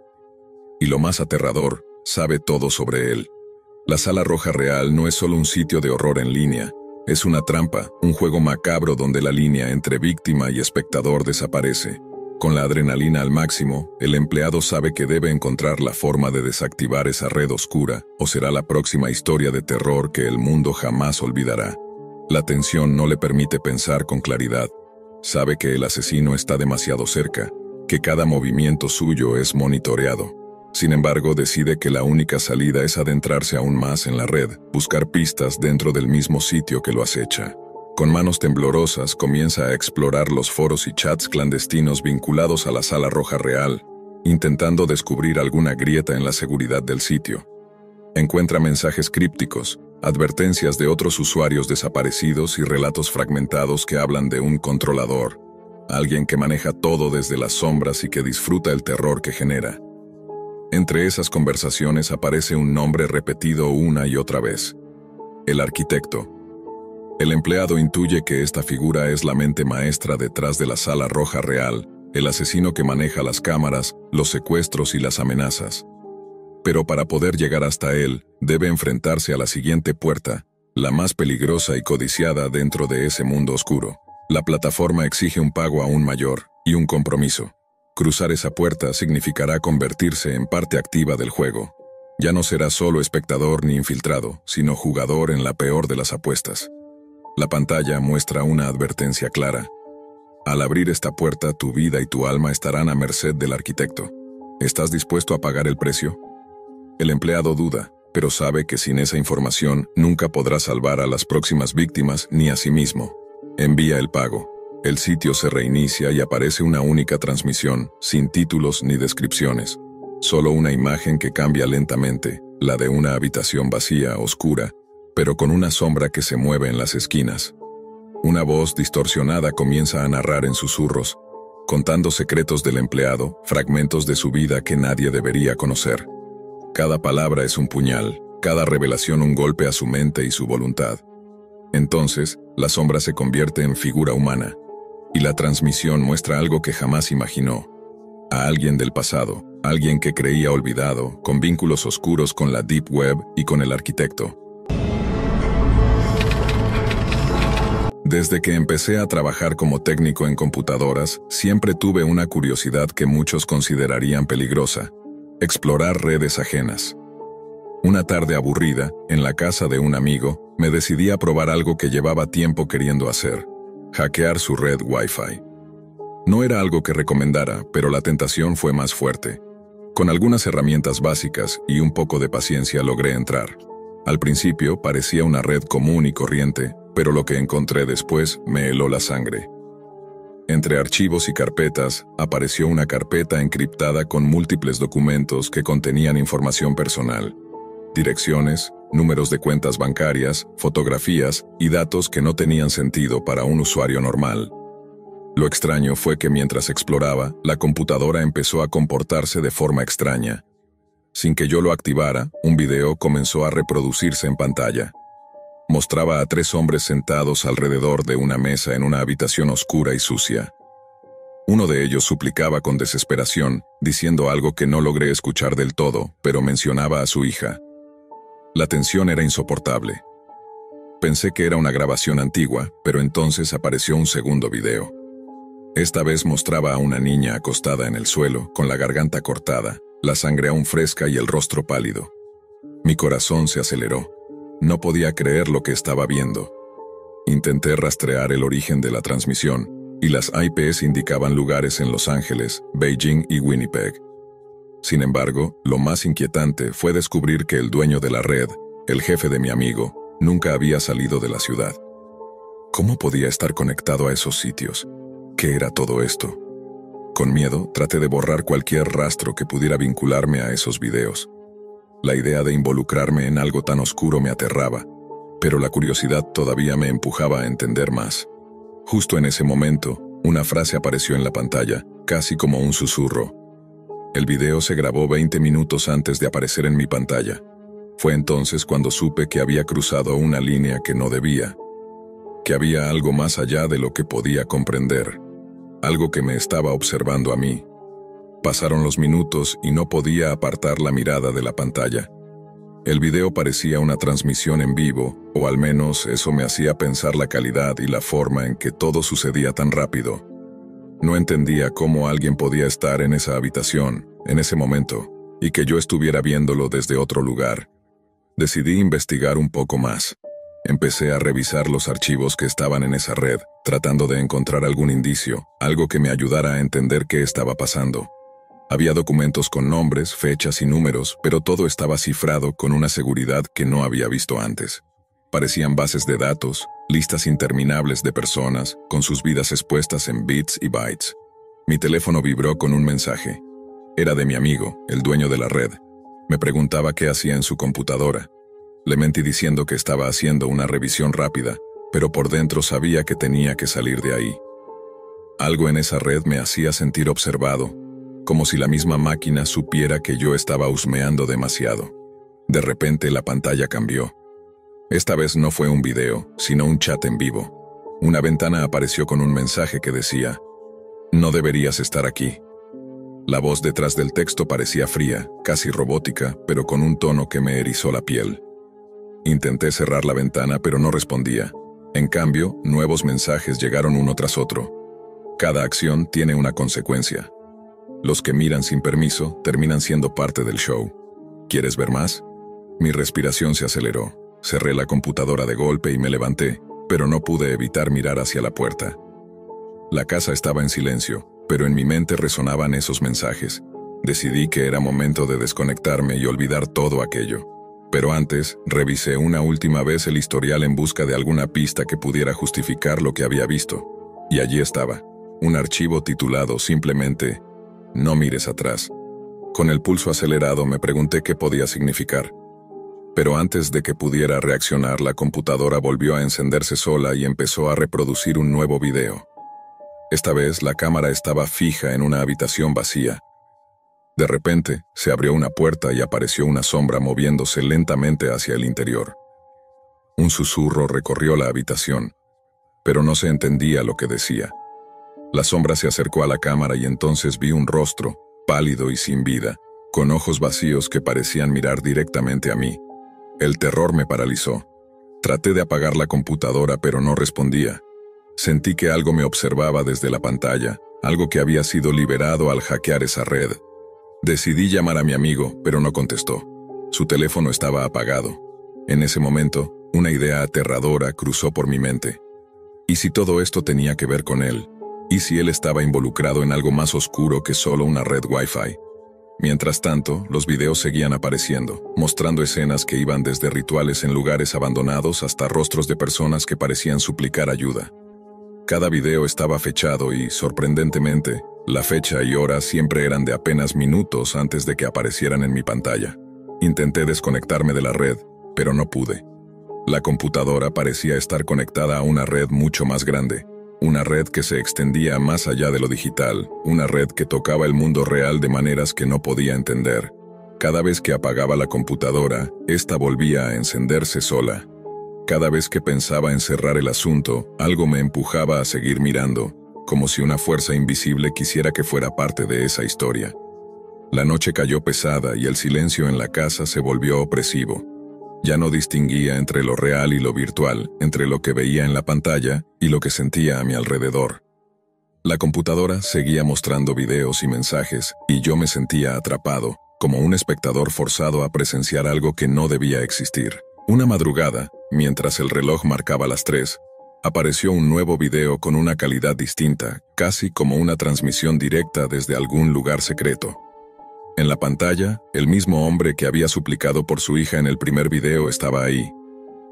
Y lo más aterrador, sabe todo sobre él. La Sala Roja Real no es solo un sitio de horror en línea. Es una trampa, un juego macabro donde la línea entre víctima y espectador desaparece. Con la adrenalina al máximo, el empleado sabe que debe encontrar la forma de desactivar esa red oscura, o será la próxima historia de terror que el mundo jamás olvidará. La tensión no le permite pensar con claridad. Sabe que el asesino está demasiado cerca, que cada movimiento suyo es monitoreado. Sin embargo, decide que la única salida es adentrarse aún más en la red, buscar pistas dentro del mismo sitio que lo acecha. Con manos temblorosas comienza a explorar los foros y chats clandestinos vinculados a la Sala Roja Real, intentando descubrir alguna grieta en la seguridad del sitio. Encuentra mensajes crípticos, advertencias de otros usuarios desaparecidos y relatos fragmentados que hablan de un controlador, alguien que maneja todo desde las sombras y que disfruta el terror que genera. Entre esas conversaciones aparece un nombre repetido una y otra vez: el arquitecto. El empleado intuye que esta figura es la mente maestra detrás de la Sala Roja Real, el asesino que maneja las cámaras, los secuestros y las amenazas. Pero para poder llegar hasta él, debe enfrentarse a la siguiente puerta, la más peligrosa y codiciada dentro de ese mundo oscuro. La plataforma exige un pago aún mayor, y un compromiso. Cruzar esa puerta significará convertirse en parte activa del juego. Ya no será solo espectador ni infiltrado, sino jugador en la peor de las apuestas. La pantalla muestra una advertencia clara. Al abrir esta puerta, tu vida y tu alma estarán a merced del arquitecto. ¿Estás dispuesto a pagar el precio? El empleado duda, pero sabe que sin esa información nunca podrá salvar a las próximas víctimas ni a sí mismo. Envía el pago. El sitio se reinicia y aparece una única transmisión, sin títulos ni descripciones. Solo una imagen que cambia lentamente, la de una habitación vacía, oscura, pero con una sombra que se mueve en las esquinas. Una voz distorsionada comienza a narrar en susurros, contando secretos del empleado, fragmentos de su vida que nadie debería conocer. Cada palabra es un puñal, cada revelación un golpe a su mente y su voluntad. Entonces, la sombra se convierte en figura humana, y la transmisión muestra algo que jamás imaginó. A alguien del pasado, alguien que creía olvidado, con vínculos oscuros con la Deep Web y con el arquitecto. Desde que empecé a trabajar como técnico en computadoras, siempre tuve una curiosidad que muchos considerarían peligrosa: explorar redes ajenas. Una tarde aburrida, en la casa de un amigo, me decidí a probar algo que llevaba tiempo queriendo hacer: hackear su red Wi-Fi. No era algo que recomendara, pero la tentación fue más fuerte. Con algunas herramientas básicas y un poco de paciencia logré entrar. Al principio parecía una red común y corriente, pero lo que encontré después me heló la sangre. Entre archivos y carpetas, apareció una carpeta encriptada con múltiples documentos que contenían información personal, direcciones, números de cuentas bancarias, fotografías y datos que no tenían sentido para un usuario normal. Lo extraño fue que mientras exploraba, la computadora empezó a comportarse de forma extraña. Sin que yo lo activara, un video comenzó a reproducirse en pantalla. Mostraba a 3 hombres sentados alrededor de una mesa en una habitación oscura y sucia. Uno de ellos suplicaba con desesperación, diciendo algo que no logré escuchar del todo, pero mencionaba a su hija. La tensión era insoportable. Pensé que era una grabación antigua, pero entonces apareció un segundo video. Esta vez mostraba a una niña acostada en el suelo, con la garganta cortada, la sangre aún fresca y el rostro pálido. Mi corazón se aceleró. No podía creer lo que estaba viendo. Intenté rastrear el origen de la transmisión, y las IPs indicaban lugares en Los Ángeles, Beijing y Winnipeg. Sin embargo, lo más inquietante fue descubrir que el dueño de la red, el jefe de mi amigo, nunca había salido de la ciudad. ¿Cómo podía estar conectado a esos sitios? ¿Qué era todo esto? Con miedo, traté de borrar cualquier rastro que pudiera vincularme a esos videos. La idea de involucrarme en algo tan oscuro me aterraba, pero la curiosidad todavía me empujaba a entender más. Justo en ese momento, una frase apareció en la pantalla, casi como un susurro. El video se grabó 20 minutos antes de aparecer en mi pantalla. Fue entonces cuando supe que había cruzado una línea que no debía, que había algo más allá de lo que podía comprender, algo que me estaba observando a mí. Pasaron los minutos y no podía apartar la mirada de la pantalla. El video parecía una transmisión en vivo, o al menos eso me hacía pensar la calidad y la forma en que todo sucedía tan rápido. No entendía cómo alguien podía estar en esa habitación, en ese momento, y que yo estuviera viéndolo desde otro lugar. Decidí investigar un poco más. Empecé a revisar los archivos que estaban en esa red, tratando de encontrar algún indicio, algo que me ayudara a entender qué estaba pasando. Había documentos con nombres, fechas y números, pero todo estaba cifrado con una seguridad que no había visto antes. Parecían bases de datos, listas interminables de personas, con sus vidas expuestas en bits y bytes. Mi teléfono vibró con un mensaje. Era de mi amigo, el dueño de la red. Me preguntaba qué hacía en su computadora. Le mentí diciendo que estaba haciendo una revisión rápida, pero por dentro sabía que tenía que salir de ahí. Algo en esa red me hacía sentir observado, como si la misma máquina supiera que yo estaba husmeando demasiado. De repente la pantalla cambió. Esta vez no fue un video, sino un chat en vivo. Una ventana apareció con un mensaje que decía: "No deberías estar aquí". La voz detrás del texto parecía fría, casi robótica, pero con un tono que me erizó la piel. Intenté cerrar la ventana, pero no respondía. En cambio, nuevos mensajes llegaron uno tras otro. Cada acción tiene una consecuencia. Los que miran sin permiso terminan siendo parte del show. ¿Quieres ver más? Mi respiración se aceleró. Cerré la computadora de golpe y me levanté, pero no pude evitar mirar hacia la puerta. La casa estaba en silencio, pero en mi mente resonaban esos mensajes. Decidí que era momento de desconectarme y olvidar todo aquello. Pero antes, revisé una última vez el historial en busca de alguna pista que pudiera justificar lo que había visto. Y allí estaba, un archivo titulado simplemente "No mires atrás". Con el pulso acelerado me pregunté qué podía significar. Pero antes de que pudiera reaccionar, la computadora volvió a encenderse sola y empezó a reproducir un nuevo video. Esta vez la cámara estaba fija en una habitación vacía. De repente, se abrió una puerta y apareció una sombra moviéndose lentamente hacia el interior. Un susurro recorrió la habitación, pero no se entendía lo que decía. La sombra se acercó a la cámara y entonces vi un rostro, pálido y sin vida, con ojos vacíos que parecían mirar directamente a mí. El terror me paralizó. Traté de apagar la computadora, pero no respondía. Sentí que algo me observaba desde la pantalla, algo que había sido liberado al hackear esa red. Decidí llamar a mi amigo, pero no contestó. Su teléfono estaba apagado. En ese momento, una idea aterradora cruzó por mi mente. ¿Y si todo esto tenía que ver con él? ¿Y si él estaba involucrado en algo más oscuro que solo una red Wi-Fi? Mientras tanto, los videos seguían apareciendo, mostrando escenas que iban desde rituales en lugares abandonados hasta rostros de personas que parecían suplicar ayuda. Cada video estaba fechado y, sorprendentemente, la fecha y hora siempre eran de apenas minutos antes de que aparecieran en mi pantalla. Intenté desconectarme de la red, pero no pude. La computadora parecía estar conectada a una red mucho más grande, una red que se extendía más allá de lo digital, una red que tocaba el mundo real de maneras que no podía entender. Cada vez que apagaba la computadora, esta volvía a encenderse sola. Cada vez que pensaba en cerrar el asunto, algo me empujaba a seguir mirando, como si una fuerza invisible quisiera que fuera parte de esa historia. La noche cayó pesada y el silencio en la casa se volvió opresivo. Ya no distinguía entre lo real y lo virtual, entre lo que veía en la pantalla y lo que sentía a mi alrededor. La computadora seguía mostrando videos y mensajes, y yo me sentía atrapado, como un espectador forzado a presenciar algo que no debía existir. Una madrugada, mientras el reloj marcaba las 3, apareció un nuevo video con una calidad distinta, casi como una transmisión directa desde algún lugar secreto. En la pantalla, el mismo hombre que había suplicado por su hija en el primer video estaba ahí,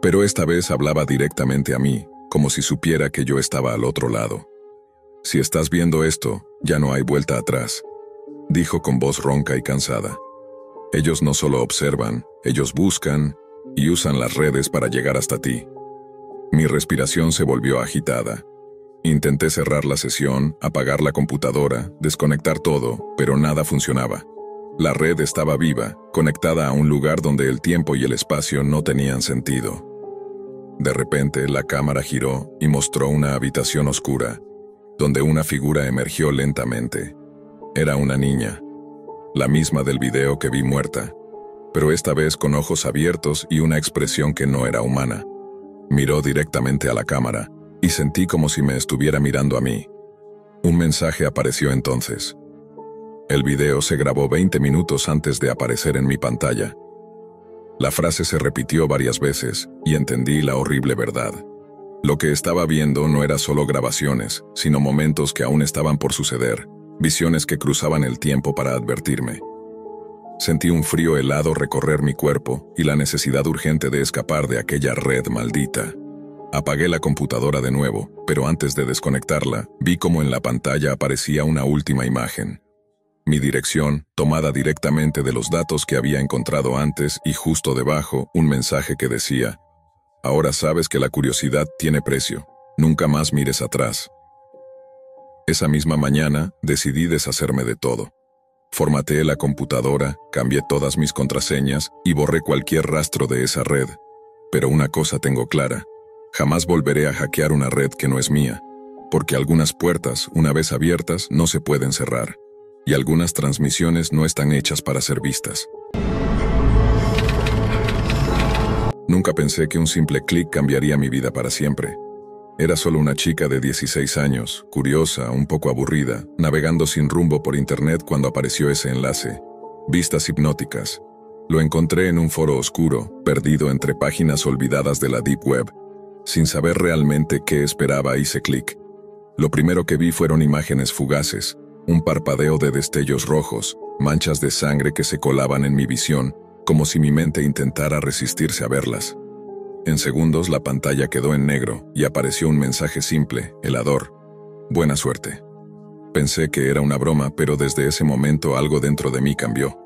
pero esta vez hablaba directamente a mí, como si supiera que yo estaba al otro lado. «Si estás viendo esto, ya no hay vuelta atrás», dijo con voz ronca y cansada. «Ellos no solo observan, ellos buscan y usan las redes para llegar hasta ti». Mi respiración se volvió agitada. Intenté cerrar la sesión, apagar la computadora, desconectar todo, pero nada funcionaba. La red estaba viva, conectada a un lugar donde el tiempo y el espacio no tenían sentido. De repente, la cámara giró y mostró una habitación oscura, donde una figura emergió lentamente. Era una niña, la misma del video que vi muerta, pero esta vez con ojos abiertos y una expresión que no era humana. Miró directamente a la cámara, y sentí como si me estuviera mirando a mí. Un mensaje apareció entonces. El video se grabó 20 minutos antes de aparecer en mi pantalla. La frase se repitió varias veces, y entendí la horrible verdad. Lo que estaba viendo no era solo grabaciones, sino momentos que aún estaban por suceder, visiones que cruzaban el tiempo para advertirme. Sentí un frío helado recorrer mi cuerpo y la necesidad urgente de escapar de aquella red maldita. Apagué la computadora de nuevo, pero antes de desconectarla, vi como en la pantalla aparecía una última imagen. Mi dirección, tomada directamente de los datos que había encontrado antes, y justo debajo, un mensaje que decía: «Ahora sabes que la curiosidad tiene precio. Nunca más mires atrás». Esa misma mañana, decidí deshacerme de todo. Formateé la computadora, cambié todas mis contraseñas y borré cualquier rastro de esa red. Pero una cosa tengo clara: jamás volveré a hackear una red que no es mía, porque algunas puertas, una vez abiertas, no se pueden cerrar, y algunas transmisiones no están hechas para ser vistas. Nunca pensé que un simple clic cambiaría mi vida para siempre. Era solo una chica de 16 años, curiosa, un poco aburrida, navegando sin rumbo por internet cuando apareció ese enlace. Vistas hipnóticas. Lo encontré en un foro oscuro, perdido entre páginas olvidadas de la Deep Web. Sin saber realmente qué esperaba, hice clic. Lo primero que vi fueron imágenes fugaces, un parpadeo de destellos rojos, manchas de sangre que se colaban en mi visión, como si mi mente intentara resistirse a verlas. En segundos la pantalla quedó en negro y apareció un mensaje simple, helador: «Buena suerte». Pensé que era una broma, pero desde ese momento algo dentro de mí cambió.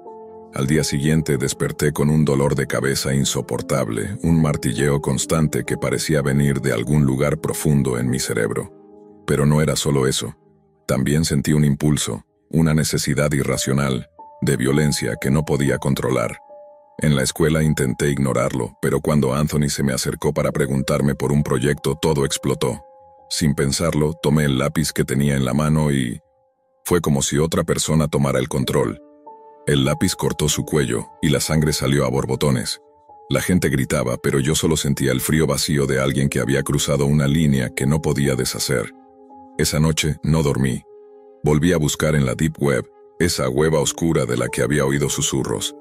Al día siguiente desperté con un dolor de cabeza insoportable, un martilleo constante que parecía venir de algún lugar profundo en mi cerebro. Pero no era solo eso. También sentí un impulso, una necesidad irracional, de violencia que no podía controlar. En la escuela intenté ignorarlo, pero cuando Anthony se me acercó para preguntarme por un proyecto, todo explotó. Sin pensarlo, tomé el lápiz que tenía en la mano y... fue como si otra persona tomara el control. El lápiz cortó su cuello y la sangre salió a borbotones. La gente gritaba, pero yo solo sentía el frío vacío de alguien que había cruzado una línea que no podía deshacer. Esa noche no dormí. Volví a buscar en la Deep Web, esa web oscura de la que había oído susurros.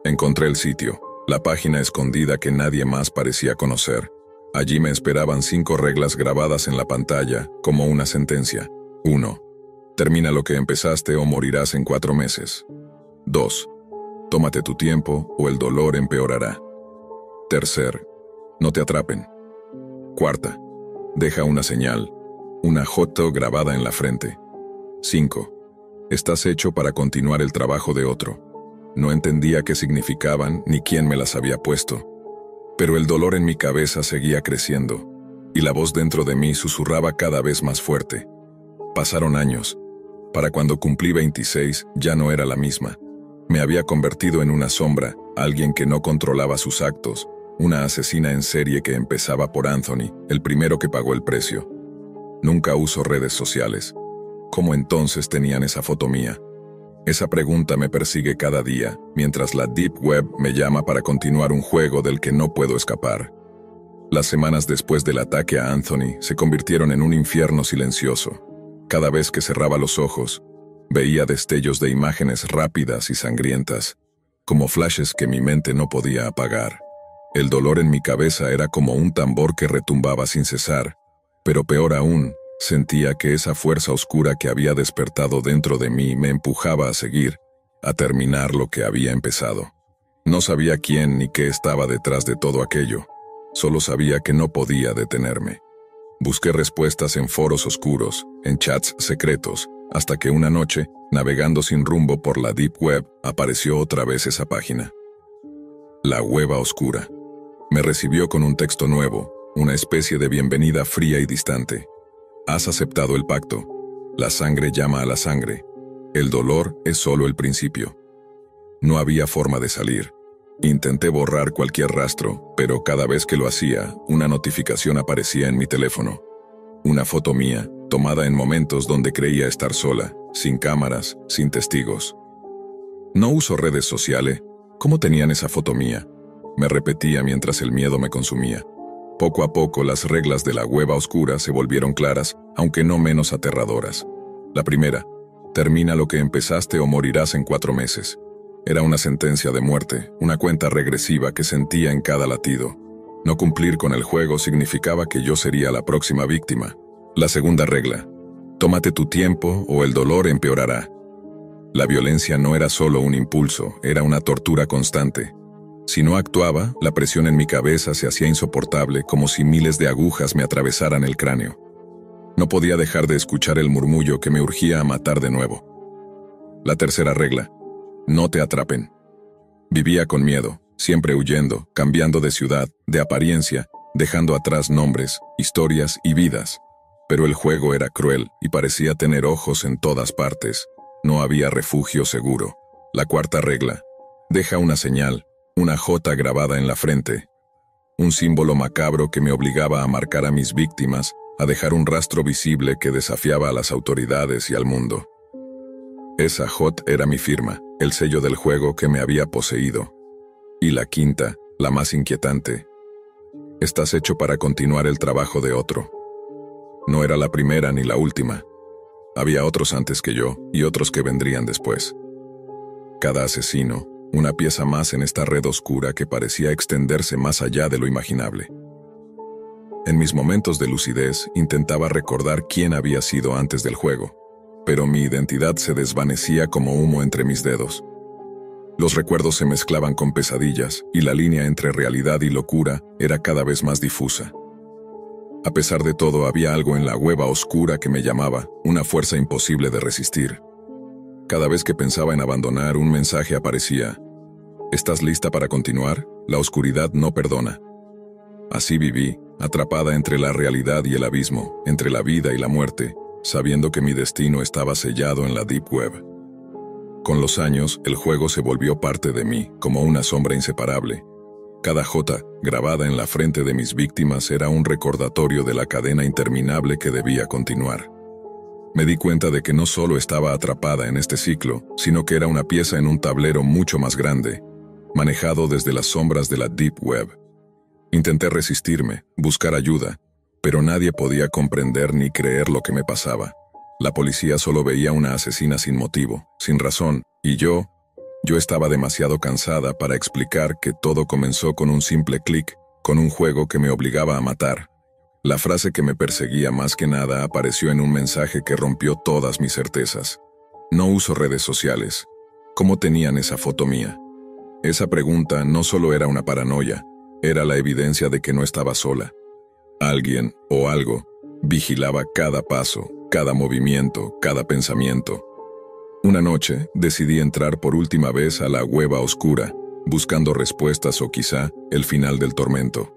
Encontré el sitio, la página escondida que nadie más parecía conocer. Allí me esperaban 5 reglas grabadas en la pantalla, como una sentencia. 1. Termina lo que empezaste o morirás en 4 meses. 2. Tómate tu tiempo o el dolor empeorará. 3. No te atrapen. 4. Deja una señal. Una foto grabada en la frente. 5. Estás hecho para continuar el trabajo de otro. No entendía qué significaban ni quién me las había puesto. Pero el dolor en mi cabeza seguía creciendo, y la voz dentro de mí susurraba cada vez más fuerte. Pasaron años. Para cuando cumplí 26 ya no era la misma. Me había convertido en una sombra, alguien que no controlaba sus actos, una asesina en serie que empezaba por Anthony, el primero que pagó el precio. Nunca uso redes sociales. ¿Cómo entonces tenían esa foto mía? Esa pregunta me persigue cada día, mientras la Deep Web me llama para continuar un juego del que no puedo escapar. Las semanas después del ataque a Anthony se convirtieron en un infierno silencioso. Cada vez que cerraba los ojos, veía destellos de imágenes rápidas y sangrientas, como flashes que mi mente no podía apagar. El dolor en mi cabeza era como un tambor que retumbaba sin cesar, pero peor aún, sentía que esa fuerza oscura que había despertado dentro de mí me empujaba a seguir, a terminar lo que había empezado. No sabía quién ni qué estaba detrás de todo aquello, solo sabía que no podía detenerme. Busqué respuestas en foros oscuros, en chats secretos, hasta que una noche, navegando sin rumbo por la Deep Web, apareció otra vez esa página. La Hueva Oscura. Me recibió con un texto nuevo, una especie de bienvenida fría y distante. Has aceptado el pacto. La sangre llama a la sangre. El dolor es solo el principio. No había forma de salir. Intenté borrar cualquier rastro, pero cada vez que lo hacía, una notificación aparecía en mi teléfono. Una foto mía, tomada en momentos donde creía estar sola, sin cámaras, sin testigos. No uso redes sociales. ¿Cómo tenían esa foto mía? Me repetía mientras el miedo me consumía. Poco a poco las reglas de la Hueva Oscura se volvieron claras, aunque no menos aterradoras. La primera: termina lo que empezaste o morirás en 4 meses. Era una sentencia de muerte, una cuenta regresiva que sentía en cada latido. No cumplir con el juego significaba que yo sería la próxima víctima. La segunda regla: tómate tu tiempo o el dolor empeorará. La violencia no era solo un impulso, era una tortura constante. Si no actuaba, la presión en mi cabeza se hacía insoportable, como si miles de agujas me atravesaran el cráneo. No podía dejar de escuchar el murmullo que me urgía a matar de nuevo. La tercera regla: no te atrapen. Vivía con miedo, siempre huyendo, cambiando de ciudad, de apariencia, dejando atrás nombres, historias y vidas. Pero el juego era cruel y parecía tener ojos en todas partes. No había refugio seguro. La cuarta regla: deja una señal, una J grabada en la frente. Un símbolo macabro que me obligaba a marcar a mis víctimas, a dejar un rastro visible que desafiaba a las autoridades y al mundo. Esa J era mi firma, el sello del juego que me había poseído. Y la quinta, la más inquietante: estás hecho para continuar el trabajo de otro. No era la primera ni la última. Había otros antes que yo y otros que vendrían después. Cada asesino, una pieza más en esta red oscura que parecía extenderse más allá de lo imaginable. En mis momentos de lucidez intentaba recordar quién había sido antes del juego, pero mi identidad se desvanecía como humo entre mis dedos. Los recuerdos se mezclaban con pesadillas y la línea entre realidad y locura era cada vez más difusa. A pesar de todo, había algo en la Hueva Oscura que me llamaba, una fuerza imposible de resistir. Cada vez que pensaba en abandonar, un mensaje aparecía: ¿estás lista para continuar? La oscuridad no perdona. Así viví, atrapada entre la realidad y el abismo, entre la vida y la muerte, sabiendo que mi destino estaba sellado en la Deep Web. Con los años, el juego se volvió parte de mí, como una sombra inseparable. Cada J, grabada en la frente de mis víctimas, era un recordatorio de la cadena interminable que debía continuar. Me di cuenta de que no solo estaba atrapada en este ciclo, sino que era una pieza en un tablero mucho más grande, manejado desde las sombras de la Deep Web. Intenté resistirme, buscar ayuda, pero nadie podía comprender ni creer lo que me pasaba. La policía solo veía una asesina sin motivo, sin razón, y yo estaba demasiado cansada para explicar que todo comenzó con un simple clic, con un juego que me obligaba a matar. La frase que me perseguía más que nada apareció en un mensaje que rompió todas mis certezas. No uso redes sociales. ¿Cómo tenían esa foto mía? Esa pregunta no solo era una paranoia, era la evidencia de que no estaba sola. Alguien, o algo, Vigilaba cada paso, cada movimiento, cada pensamiento. Una noche decidí entrar por última vez a la hueva oscura, buscando respuestas o quizá el final del tormento.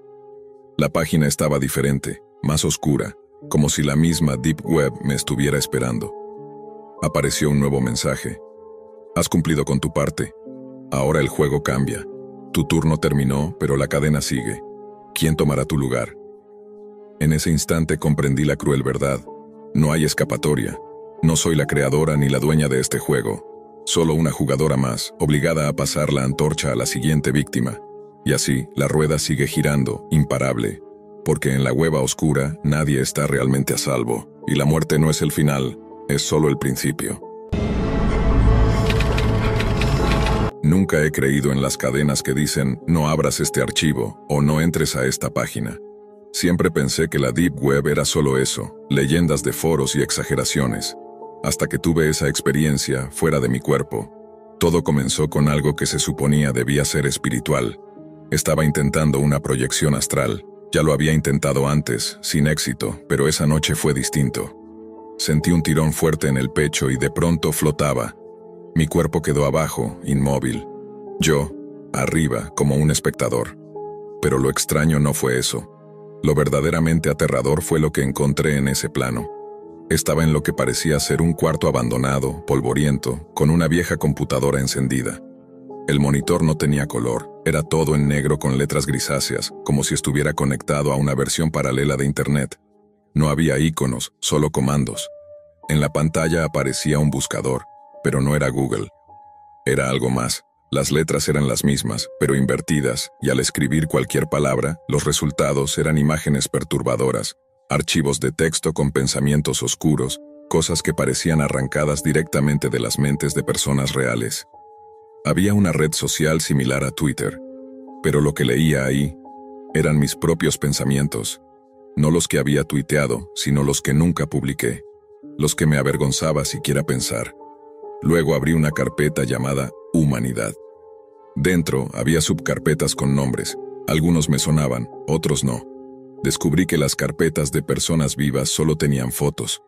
La página estaba diferente, más oscura, como si la misma Deep Web me estuviera esperando. Apareció un nuevo mensaje. Has cumplido con tu parte. Ahora el juego cambia. Tu turno terminó, pero la cadena sigue. ¿Quién tomará tu lugar? En ese instante comprendí la cruel verdad. No hay escapatoria. No soy la creadora ni la dueña de este juego. Solo una jugadora más, obligada a pasar la antorcha a la siguiente víctima. Y así, la rueda sigue girando, imparable. Porque en la hueva oscura, nadie está realmente a salvo. Y la muerte no es el final, es solo el principio. Nunca he creído en las cadenas que dicen, no abras este archivo, o no entres a esta página. Siempre pensé que la Deep Web era solo eso, leyendas de foros y exageraciones. Hasta que tuve esa experiencia fuera de mi cuerpo. Todo comenzó con algo que se suponía debía ser espiritual. Estaba intentando una proyección astral. Ya lo había intentado antes, sin éxito, pero esa noche fue distinto. Sentí un tirón fuerte en el pecho y de pronto flotaba. Mi cuerpo quedó abajo, inmóvil. Yo, arriba, como un espectador. Pero lo extraño no fue eso. Lo verdaderamente aterrador fue lo que encontré en ese plano. Estaba en lo que parecía ser un cuarto abandonado, polvoriento, con una vieja computadora encendida. El monitor no tenía color, era todo en negro con letras grisáceas, como si estuviera conectado a una versión paralela de Internet. No había iconos, solo comandos. En la pantalla aparecía un buscador, pero no era Google. Era algo más. Las letras eran las mismas, pero invertidas, y al escribir cualquier palabra, los resultados eran imágenes perturbadoras, archivos de texto con pensamientos oscuros, cosas que parecían arrancadas directamente de las mentes de personas reales. Había una red social similar a Twitter, pero lo que leía ahí eran mis propios pensamientos, no los que había tuiteado, sino los que nunca publiqué, los que me avergonzaba siquiera pensar. Luego abrí una carpeta llamada Humanidad. Dentro había subcarpetas con nombres, algunos me sonaban, otros no. Descubrí que las carpetas de personas vivas solo tenían fotos,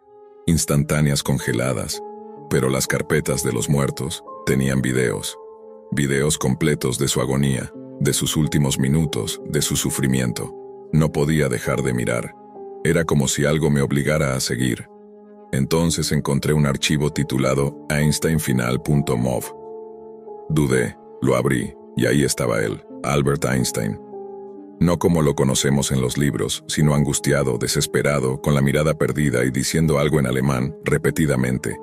instantáneas congeladas, pero las carpetas de los muertos tenían videos. Videos completos de su agonía, de sus últimos minutos, de su sufrimiento. No podía dejar de mirar. Era como si algo me obligara a seguir. Entonces encontré un archivo titulado einsteinfinal.mov. Dudé, lo abrí, y ahí estaba él, Albert Einstein. No como lo conocemos en los libros, sino angustiado, desesperado, con la mirada perdida y diciendo algo en alemán, repetidamente.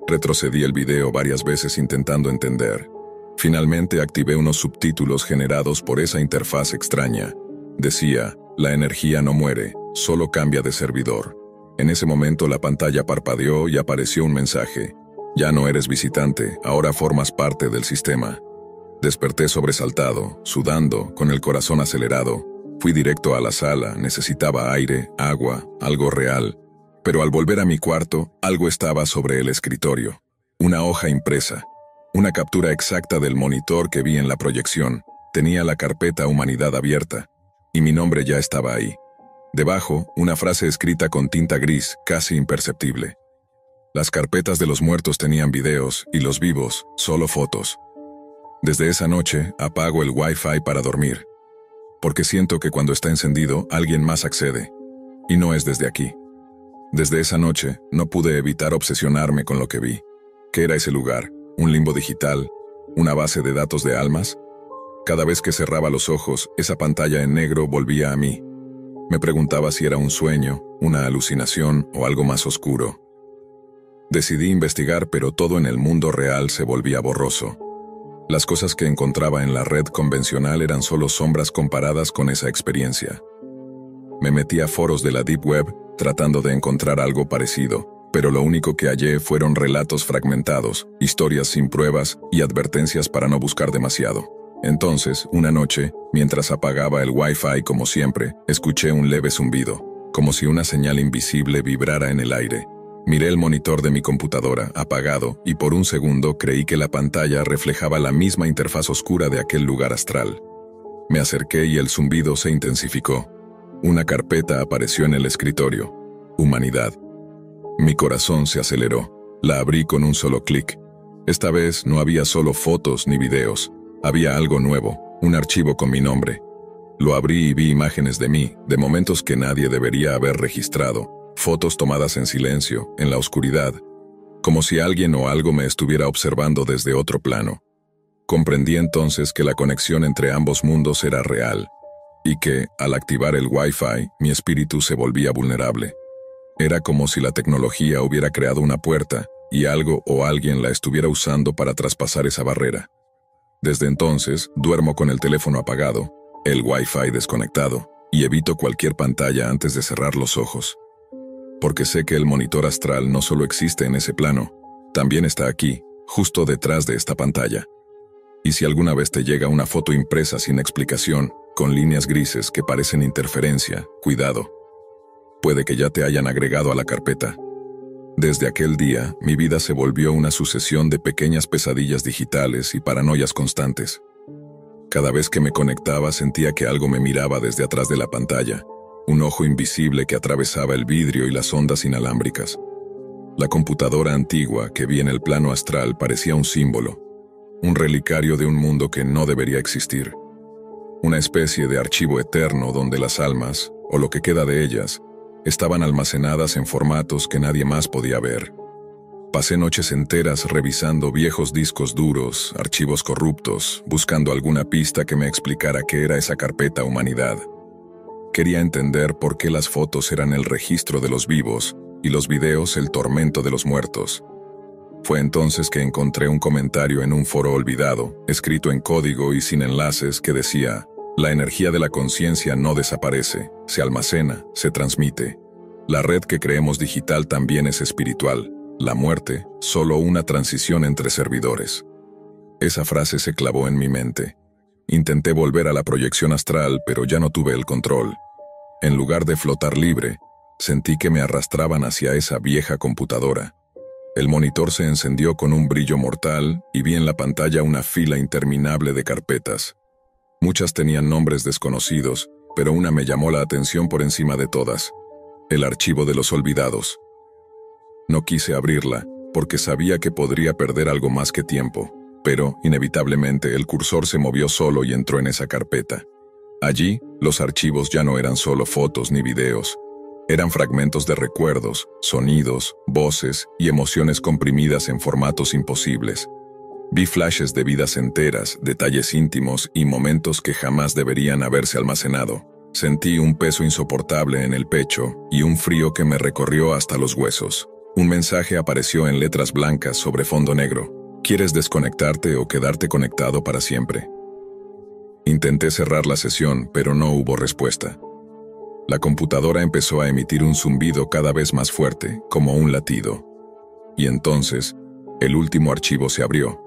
Retrocedí el video varias veces intentando entender. Finalmente activé unos subtítulos generados por esa interfaz extraña. Decía, la energía no muere, solo cambia de servidor. En ese momento la pantalla parpadeó y apareció un mensaje. Ya no eres visitante, ahora formas parte del sistema. Desperté sobresaltado, sudando, con el corazón acelerado. Fui directo a la sala, necesitaba aire, agua, algo real. Pero al volver a mi cuarto, algo estaba sobre el escritorio. Una hoja impresa. Una captura exacta del monitor que vi en la proyección. Tenía la carpeta Humanidad abierta. Y mi nombre ya estaba ahí. Debajo, una frase escrita con tinta gris, casi imperceptible. Las carpetas de los muertos tenían videos, y los vivos, solo fotos. Desde esa noche, apago el Wi-Fi para dormir. Porque siento que cuando está encendido, alguien más accede. Y no es desde aquí. Desde esa noche, no pude evitar obsesionarme con lo que vi. ¿Qué era ese lugar? ¿Un limbo digital? ¿Una base de datos de almas? Cada vez que cerraba los ojos, esa pantalla en negro volvía a mí. Me preguntaba si era un sueño, una alucinación o algo más oscuro. Decidí investigar, pero todo en el mundo real se volvía borroso. Las cosas que encontraba en la red convencional eran solo sombras comparadas con esa experiencia. Me metí a foros de la Deep Web tratando de encontrar algo parecido, pero lo único que hallé fueron relatos fragmentados, historias sin pruebas y advertencias para no buscar demasiado. Entonces, una noche, mientras apagaba el Wi-Fi como siempre, escuché un leve zumbido, como si una señal invisible vibrara en el aire. Miré el monitor de mi computadora, apagado, y por un segundo creí que la pantalla reflejaba la misma interfaz oscura de aquel lugar astral. Me acerqué y el zumbido se intensificó. Una carpeta apareció en el escritorio. Humanidad. Mi corazón se aceleró. La abrí con un solo clic. Esta vez no había solo fotos ni videos. Había algo nuevo, un archivo con mi nombre. Lo abrí y vi imágenes de mí, de momentos que nadie debería haber registrado, fotos tomadas en silencio, en la oscuridad, como si alguien o algo me estuviera observando desde otro plano. Comprendí entonces que la conexión entre ambos mundos era real, y que, al activar el Wi-Fi, mi espíritu se volvía vulnerable. Era como si la tecnología hubiera creado una puerta, y algo o alguien la estuviera usando para traspasar esa barrera. Desde entonces, duermo con el teléfono apagado, el Wi-Fi desconectado, y evito cualquier pantalla antes de cerrar los ojos. Porque sé que el monitor astral no solo existe en ese plano, también está aquí, justo detrás de esta pantalla. Y si alguna vez te llega una foto impresa sin explicación, con líneas grises que parecen interferencia, cuidado. Puede que ya te hayan agregado a la carpeta. Desde aquel día, mi vida se volvió una sucesión de pequeñas pesadillas digitales y paranoias constantes. Cada vez que me conectaba sentía que algo me miraba desde atrás de la pantalla, un ojo invisible que atravesaba el vidrio y las ondas inalámbricas. La computadora antigua que vi en el plano astral parecía un símbolo, un relicario de un mundo que no debería existir. Una especie de archivo eterno donde las almas, o lo que queda de ellas, estaban almacenadas en formatos que nadie más podía ver. Pasé noches enteras revisando viejos discos duros, archivos corruptos, buscando alguna pista que me explicara qué era esa carpeta humanidad. Quería entender por qué las fotos eran el registro de los vivos y los videos el tormento de los muertos. Fue entonces que encontré un comentario en un foro olvidado, escrito en código y sin enlaces, que decía: la energía de la conciencia no desaparece, se almacena, se transmite. La red que creemos digital también es espiritual. La muerte, solo una transición entre servidores. Esa frase se clavó en mi mente. Intenté volver a la proyección astral, pero ya no tuve el control. En lugar de flotar libre, sentí que me arrastraban hacia esa vieja computadora. El monitor se encendió con un brillo mortal y vi en la pantalla una fila interminable de carpetas. Muchas tenían nombres desconocidos, pero una me llamó la atención por encima de todas: el archivo de los olvidados. No quise abrirla, porque sabía que podría perder algo más que tiempo, pero, inevitablemente, el cursor se movió solo y entró en esa carpeta. Allí, los archivos ya no eran solo fotos ni videos. Eran fragmentos de recuerdos, sonidos, voces y emociones comprimidas en formatos imposibles. Vi flashes de vidas enteras, detalles íntimos y momentos que jamás deberían haberse almacenado. Sentí un peso insoportable en el pecho y un frío que me recorrió hasta los huesos. Un mensaje apareció en letras blancas sobre fondo negro: ¿quieres desconectarte o quedarte conectado para siempre? Intenté cerrar la sesión, pero no hubo respuesta. La computadora empezó a emitir un zumbido cada vez más fuerte, como un latido. Y entonces, el último archivo se abrió.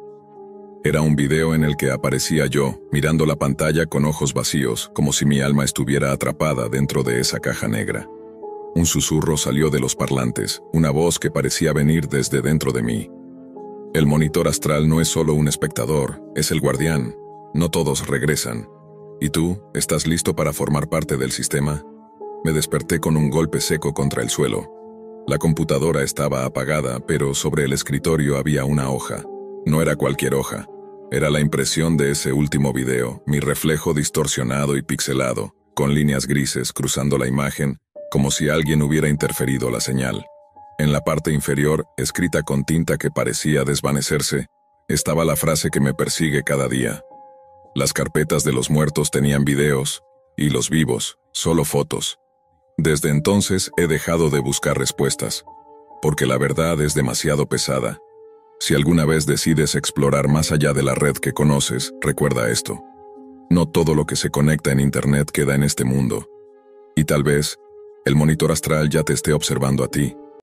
Era un video en el que aparecía yo, mirando la pantalla con ojos vacíos, como si mi alma estuviera atrapada dentro de esa caja negra. Un susurro salió de los parlantes, una voz que parecía venir desde dentro de mí. El monitor astral no es solo un espectador, es el guardián. No todos regresan. ¿Y tú, estás listo para formar parte del sistema? Me desperté con un golpe seco contra el suelo. La computadora estaba apagada, pero sobre el escritorio había una hoja. No era cualquier hoja. Era la impresión de ese último video, mi reflejo distorsionado y pixelado, con líneas grises cruzando la imagen, como si alguien hubiera interferido la señal. En la parte inferior, escrita con tinta que parecía desvanecerse, estaba la frase que me persigue cada día. Las carpetas de los muertos tenían videos, y los vivos, solo fotos. Desde entonces he dejado de buscar respuestas, porque la verdad es demasiado pesada. Si alguna vez decides explorar más allá de la red que conoces, recuerda esto: no todo lo que se conecta en Internet queda en este mundo. Y tal vez, el monitor astral ya te esté observando a ti.